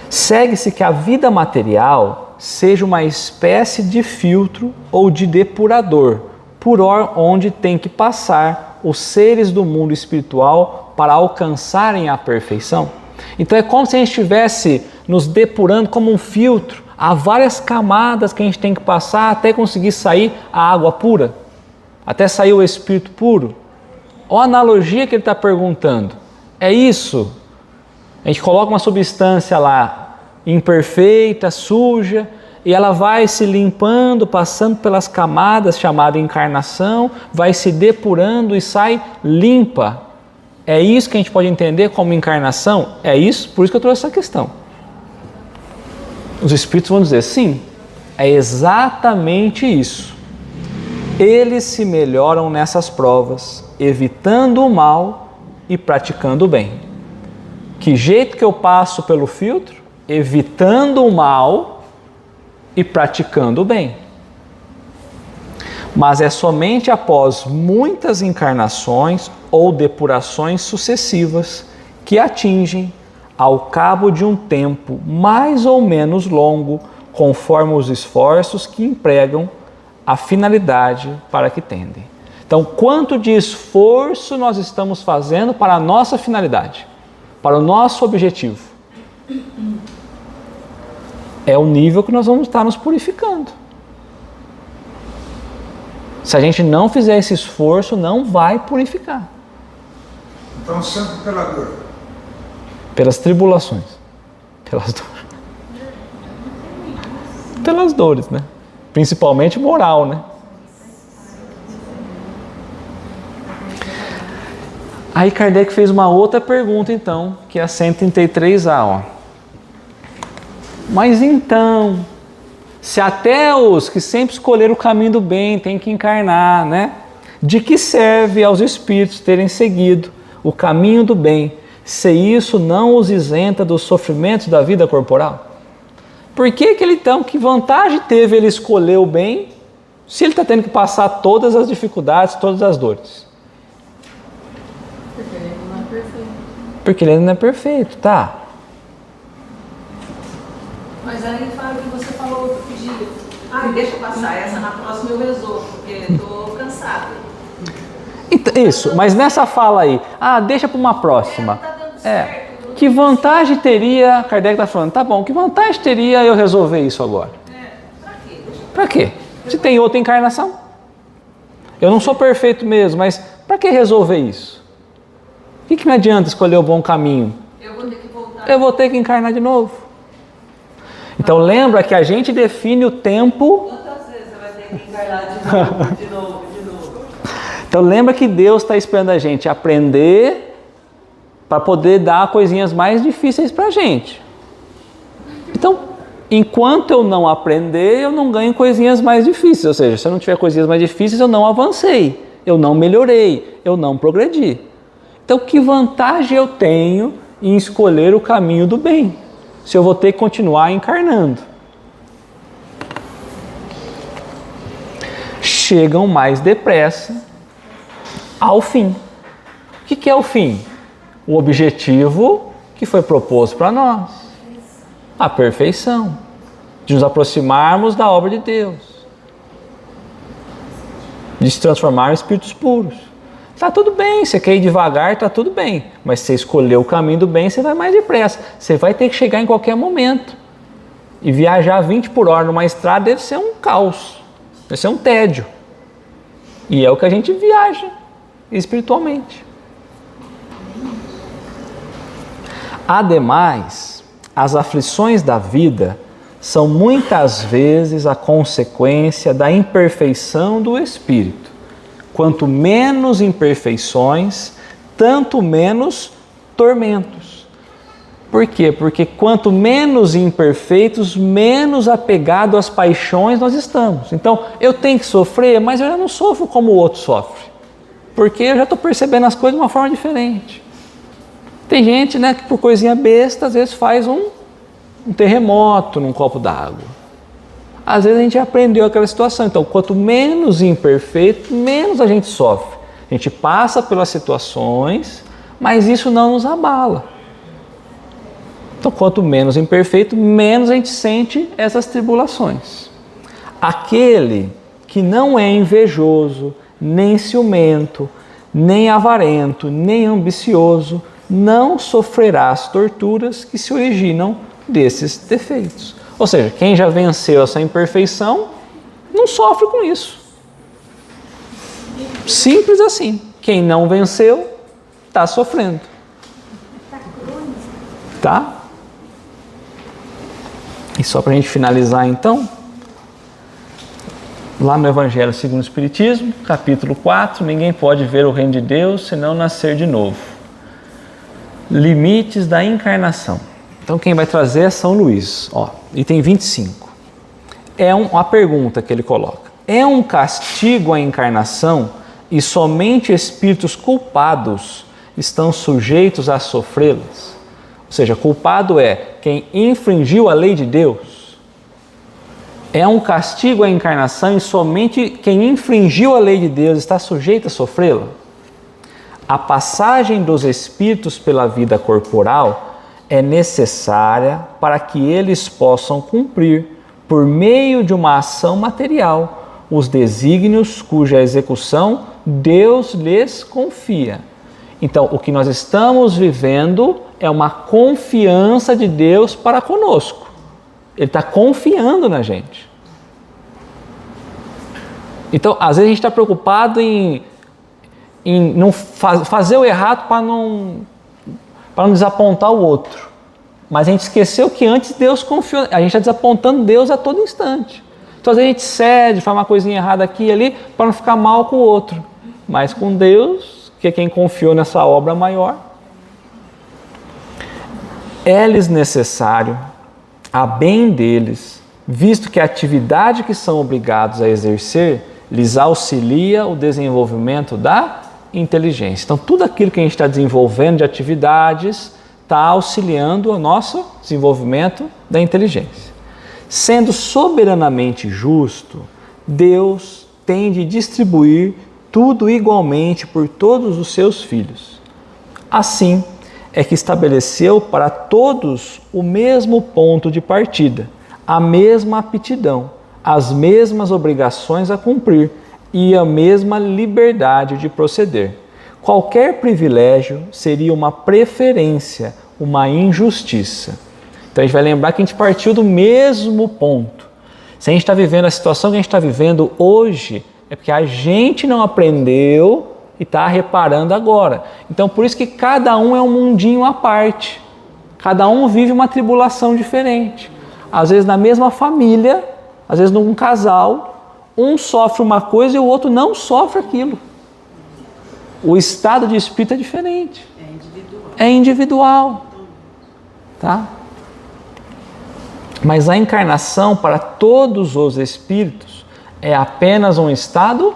Segue-se que a vida material seja uma espécie de filtro ou de depurador, por onde tem que passar os seres do mundo espiritual para alcançarem a perfeição. Então é como se a gente estivesse nos depurando como um filtro. Há várias camadas que a gente tem que passar até conseguir sair a água pura, até sair o espírito puro. Olha a analogia que ele está perguntando. É isso. A gente coloca uma substância lá imperfeita, suja, e ela vai se limpando, passando pelas camadas chamada encarnação, vai se depurando e sai limpa. É isso que a gente pode entender como encarnação? É isso? Por isso que eu trouxe essa questão. Os espíritos vão dizer, sim, é exatamente isso. Eles se melhoram nessas provas, evitando o mal e praticando o bem. Que jeito que eu passo pelo filtro? Evitando o mal e praticando o bem. Mas é somente após muitas encarnações ou depurações sucessivas que atingem, ao cabo de um tempo mais ou menos longo, conforme os esforços que empregam, a finalidade para que tendem. Então, quanto de esforço nós estamos fazendo para a nossa finalidade, para o nosso objetivo? É o nível que nós vamos estar nos purificando. Se a gente não fizer esse esforço, não vai purificar. Então, sempre pela dor. Pelas tribulações. Pelas dores. pelas dores, né? Principalmente moral, né? Aí Kardec fez uma outra pergunta então, que é a 133A, ó. Mas então, se até os que sempre escolheram o caminho do bem têm que encarnar, né? De que serve aos espíritos terem seguido o caminho do bem, se isso não os isenta dos sofrimentos da vida corporal? Por que ele então, que vantagem teve ele escolher o bem, se ele está tendo que passar todas as dificuldades, todas as dores? Porque ele não é perfeito. Porque ele ainda não é perfeito, tá? Mas aí, Fábio, você falou outro dia. Deixa eu passar essa, na próxima eu resolvo, porque estou cansada. Então, isso, mas nessa fala aí, deixa para uma próxima. Tá dando certo. Que vantagem teria, Kardec está falando, tá bom, que vantagem teria eu resolver isso agora? Pra quê? Para quê? Se tem outra encarnação. Eu não sou perfeito mesmo, mas para que resolver isso? O que me adianta escolher o bom caminho? Eu vou ter que voltar. Eu vou ter que encarnar de novo. Então lembra que a gente define o tempo. Quantas vezes você vai ter que encarnar de novo? Então lembra que Deus está esperando a gente aprender para poder dar coisinhas mais difíceis para a gente. Então, enquanto eu não aprender, eu não ganho coisinhas mais difíceis. Ou seja, se eu não tiver coisinhas mais difíceis, eu não avancei, eu não melhorei, eu não progredi. Então, que vantagem eu tenho em escolher o caminho do bem, se eu vou ter que continuar encarnando? Chegam mais depressa ao fim. O que é o fim? O objetivo que foi proposto para nós. A perfeição. De nos aproximarmos da obra de Deus. De se transformar em espíritos puros. Tá tudo bem, você quer ir devagar, tá tudo bem. Mas se você escolher o caminho do bem, você vai mais depressa. Você vai ter que chegar em qualquer momento. E viajar 20 por hora numa estrada deve ser um caos. Deve ser um tédio. E é o que a gente viaja espiritualmente. Ademais, as aflições da vida são muitas vezes a consequência da imperfeição do espírito. Quanto menos imperfeições, tanto menos tormentos. Por quê? Porque quanto menos imperfeitos, menos apegado às paixões nós estamos. Então, eu tenho que sofrer, mas eu já não sofro como o outro sofre. Porque eu já estou percebendo as coisas de uma forma diferente. Tem gente, né, que por coisinha besta, às vezes faz um terremoto num copo d'água. Às vezes a gente aprendeu aquela situação. Então, quanto menos imperfeito, menos a gente sofre. A gente passa pelas situações, mas isso não nos abala. Então, quanto menos imperfeito, menos a gente sente essas tribulações. Aquele que não é invejoso, nem ciumento, nem avarento, nem ambicioso, não sofrerá as torturas que se originam desses defeitos. Ou seja, quem já venceu essa imperfeição, não sofre com isso. Simples assim. Quem não venceu, está sofrendo. Tá? E só para a gente finalizar então, lá no Evangelho segundo o Espiritismo, capítulo 4, ninguém pode ver o reino de Deus senão nascer de novo. Limites da encarnação. Então quem vai trazer é São Luís, item 25. É uma pergunta que ele coloca. É um castigo a encarnação e somente espíritos culpados estão sujeitos a sofrê-las? Ou seja, culpado é quem infringiu a lei de Deus. É um castigo a encarnação e somente quem infringiu a lei de Deus está sujeito a sofrê-la? A passagem dos espíritos pela vida corporal é necessária para que eles possam cumprir, por meio de uma ação material, os desígnios cuja execução Deus lhes confia. Então, o que nós estamos vivendo é uma confiança de Deus para conosco. Ele está confiando na gente. Então, às vezes a gente está preocupado em não fazer o errado para não desapontar o outro. Mas a gente esqueceu que antes Deus confiou, a gente está desapontando Deus a todo instante. Então às vezes a gente cede, faz uma coisinha errada aqui e ali, para não ficar mal com o outro. Mas com Deus, que é quem confiou nessa obra maior, é-lhes necessário, a bem deles, visto que a atividade que são obrigados a exercer lhes auxilia o desenvolvimento da inteligência. Então tudo aquilo que a gente está desenvolvendo de atividades está auxiliando o nosso desenvolvimento da inteligência. Sendo soberanamente justo, Deus tem de distribuir tudo igualmente por todos os seus filhos. Assim é que estabeleceu para todos o mesmo ponto de partida, a mesma aptidão, as mesmas obrigações a cumprir e a mesma liberdade de proceder. Qualquer privilégio seria uma preferência, uma injustiça. Então a gente vai lembrar que a gente partiu do mesmo ponto. Se a gente está vivendo a situação que a gente está vivendo hoje, é porque a gente não aprendeu e está reparando agora. Então por isso que cada um é um mundinho à parte. Cada um vive uma tribulação diferente. Às vezes na mesma família, às vezes num casal, um sofre uma coisa e o outro não sofre aquilo. O estado de espírito é diferente. É individual. Tá? Mas a encarnação para todos os espíritos é apenas um estado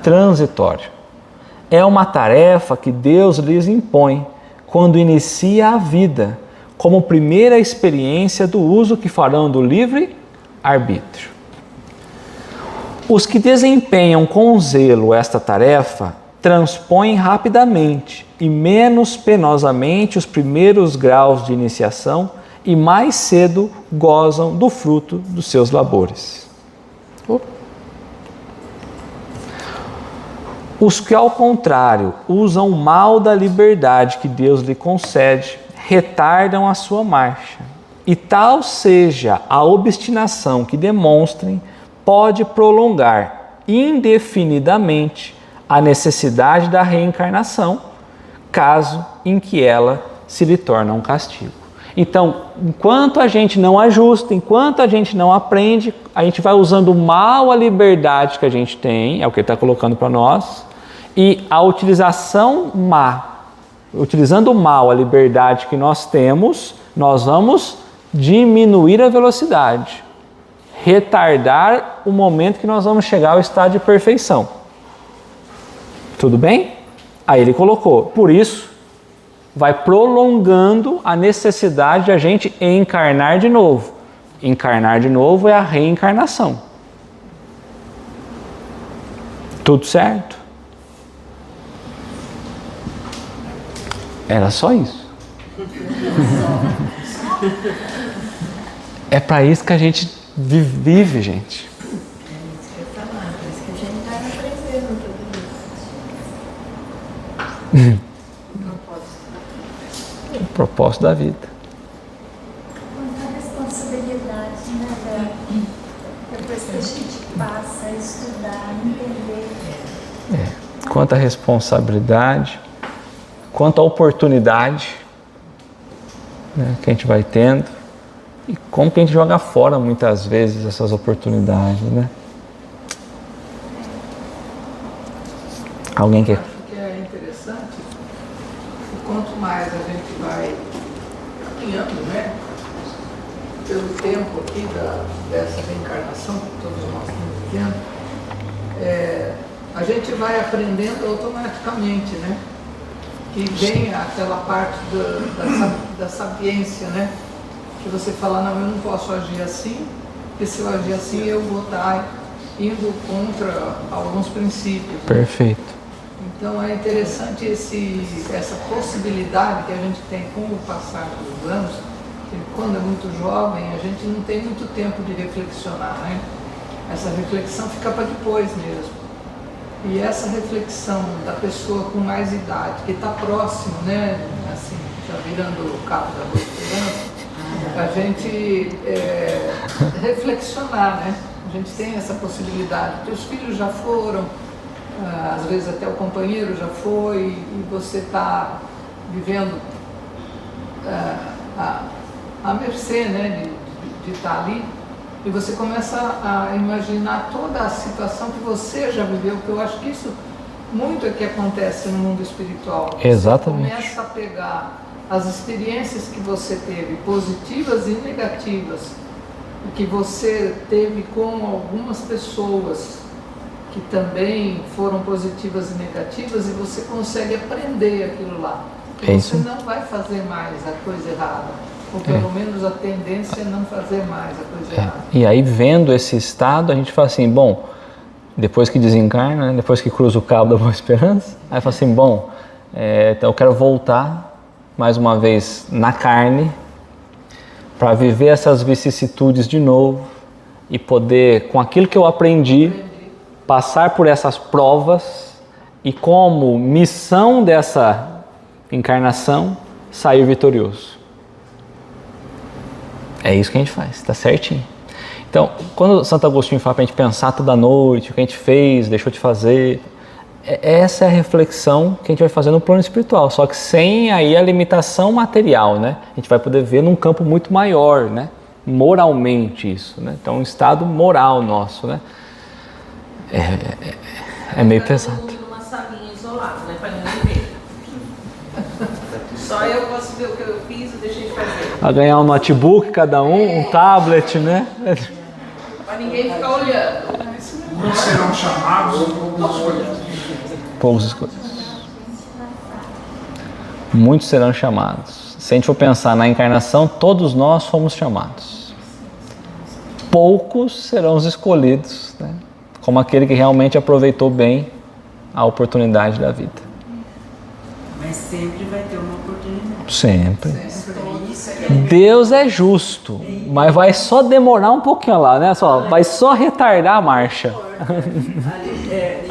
transitório. É uma tarefa que Deus lhes impõe quando inicia a vida, como primeira experiência do uso que farão do livre arbítrio. Os que desempenham com zelo esta tarefa transpõem rapidamente e menos penosamente os primeiros graus de iniciação e mais cedo gozam do fruto dos seus labores. Os que, ao contrário, usam mal da liberdade que Deus lhe concede, retardam a sua marcha, e tal seja a obstinação que demonstrem, pode prolongar indefinidamente a necessidade da reencarnação, caso em que ela se lhe torne um castigo. Então, enquanto a gente não ajusta, enquanto a gente não aprende, a gente vai usando mal a liberdade que a gente tem, é o que ele está colocando para nós, e a utilização má, utilizando mal a liberdade que nós temos, nós vamos diminuir a velocidade, retardar o momento que nós vamos chegar ao estado de perfeição. Tudo bem? Aí ele colocou, por isso, vai prolongando a necessidade de a gente encarnar de novo. Encarnar de novo é a reencarnação. Tudo certo? Era só isso. É para isso que a gente vive, gente. O propósito da vida. Quanta responsabilidade, né, depois que a gente passa a estudar, entender. Quanta responsabilidade, quanta oportunidade, né, que a gente vai tendo e como que a gente joga fora muitas vezes essas oportunidades, né? Alguém quer? Acho que é interessante, e quanto mais a gente vai caminhando, né, pelo tempo aqui dessa reencarnação que todos nós estamos vivendo, a gente vai aprendendo automaticamente, né? Que vem aquela parte da sapiência, né? Que você fala, não, eu não posso agir assim, porque se eu agir assim eu vou estar indo contra alguns princípios. Perfeito. Então é interessante essa possibilidade que a gente tem com o passar dos anos, que quando é muito jovem a gente não tem muito tempo de reflexionar, né? Essa reflexão fica para depois mesmo. E essa reflexão da pessoa com mais idade, que está próximo, né, assim, já virando o cabo da boa esperança, a gente reflexionar, né? A gente tem essa possibilidade, porque os filhos já foram, às vezes até o companheiro já foi, e você está vivendo à mercê, né, de estar ali, e você começa a imaginar toda a situação que você já viveu, que eu acho que isso muito é que acontece no mundo espiritual. Exatamente. Você começa a pegar as experiências que você teve, positivas e negativas, que você teve com algumas pessoas que também foram positivas e negativas, e você consegue aprender aquilo lá. É isso. Você não vai fazer mais a coisa errada, ou pelo menos a tendência é não fazer mais a coisa errada. E aí, vendo esse estado, a gente fala assim, bom, depois que desencarna, né, depois que cruza o cabo da Boa Esperança, aí fala assim, bom, então eu quero voltar mais uma vez na carne para viver essas vicissitudes de novo e poder, com aquilo que eu aprendi, passar por essas provas e como missão dessa encarnação, sair vitorioso. É isso que a gente faz, está certinho. Então, quando Santo Agostinho fala para a gente pensar toda noite, o que a gente fez, deixou de fazer, essa é a reflexão que a gente vai fazer no plano espiritual, só que sem aí a limitação material, né? A gente vai poder ver num campo muito maior, né? Moralmente isso, né? Então, um estado moral nosso, né? É meio pesado. Todo mundo numa salinha isolada, né? Para ninguém ver. Só eu posso ver o que eu fiz e deixei de fazer. A ganhar um notebook cada um tablet, né? Para ninguém ficar olhando. Muitos serão chamados poucos escolhidos. Poucos escolhidos. Muitos serão chamados. Se a gente for pensar na encarnação, todos nós fomos chamados. Poucos serão os escolhidos, né? Como aquele que realmente aproveitou bem a oportunidade da vida. Mas sempre vai ter uma oportunidade. Sempre. Deus é justo, mas vai só demorar um pouquinho lá, né? Vai só retardar a marcha.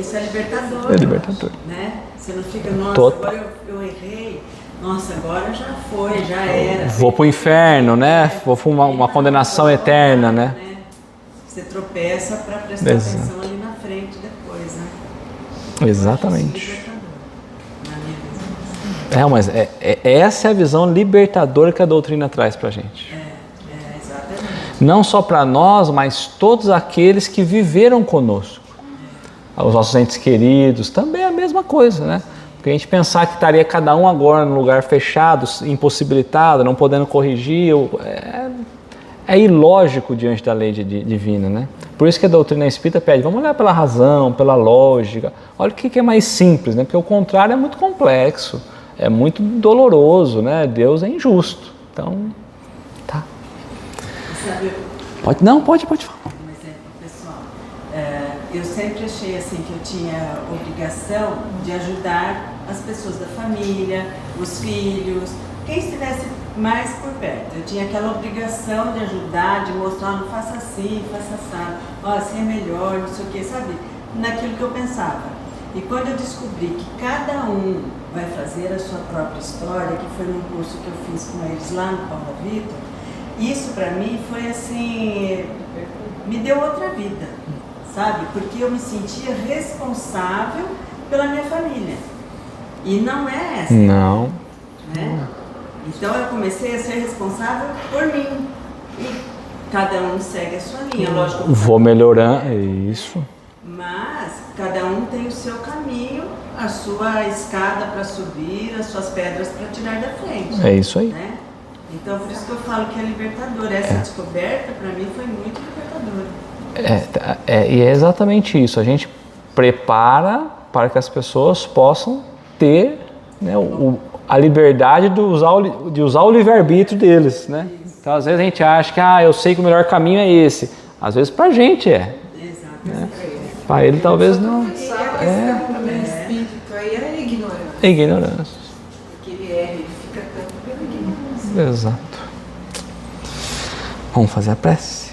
Isso é libertador. É libertador. Né? Você não fica, nossa, Total. agora eu errei. Nossa, agora já foi, já era. Vou pro inferno, né? Vou para uma condenação eterna, né? Você tropeça para prestar atenção ali na frente depois, né? Exatamente. Mas essa é a visão libertadora que a doutrina traz pra gente. Exatamente. Não só para nós, mas todos aqueles que viveram conosco. Os nossos entes queridos, também é a mesma coisa, né? Porque a gente pensar que estaria cada um agora num lugar fechado, impossibilitado, não podendo corrigir, é ilógico diante da lei divina, né? Por isso que a doutrina espírita pede, vamos olhar pela razão, pela lógica. Olha o que é mais simples, né? Porque o contrário é muito complexo, é muito doloroso, né? Deus é injusto. Então, tá. Sabe, pode falar. Um exemplo pessoal. Eu sempre achei assim que eu tinha obrigação de ajudar as pessoas da família, os filhos, quem estivesse mais por perto. Eu tinha aquela obrigação de ajudar, de mostrar, não faça assim, faça assado, ó, assim é melhor, não sei o que, sabe? Naquilo que eu pensava. E quando eu descobri que cada um vai fazer a sua própria história, que foi num curso que eu fiz com eles lá no Paulo Vitor, isso para mim foi assim, me deu outra vida, sabe? Porque eu me sentia responsável pela minha família. E não é essa. Não. Né? Então eu comecei a ser responsável por mim. E cada um segue a sua linha, lógico. Vou melhorando, isso. Mas cada um tem o seu caminho, a sua escada para subir, as suas pedras para tirar da frente. É isso aí. Né? Então por isso que eu falo que é libertador. Essa descoberta para mim foi muito libertadora. E é exatamente isso. A gente prepara para que as pessoas possam ter, né, a liberdade de usar o livre-arbítrio deles, né? Então, às vezes a gente acha que eu sei que o melhor caminho é esse. Às vezes pra gente é. Né? Para ele talvez não. A questão também espírito aí é a ignorância. É ignorância. Porque ele erra, ele fica tanto pela ignorância. Exato. Vamos fazer a prece?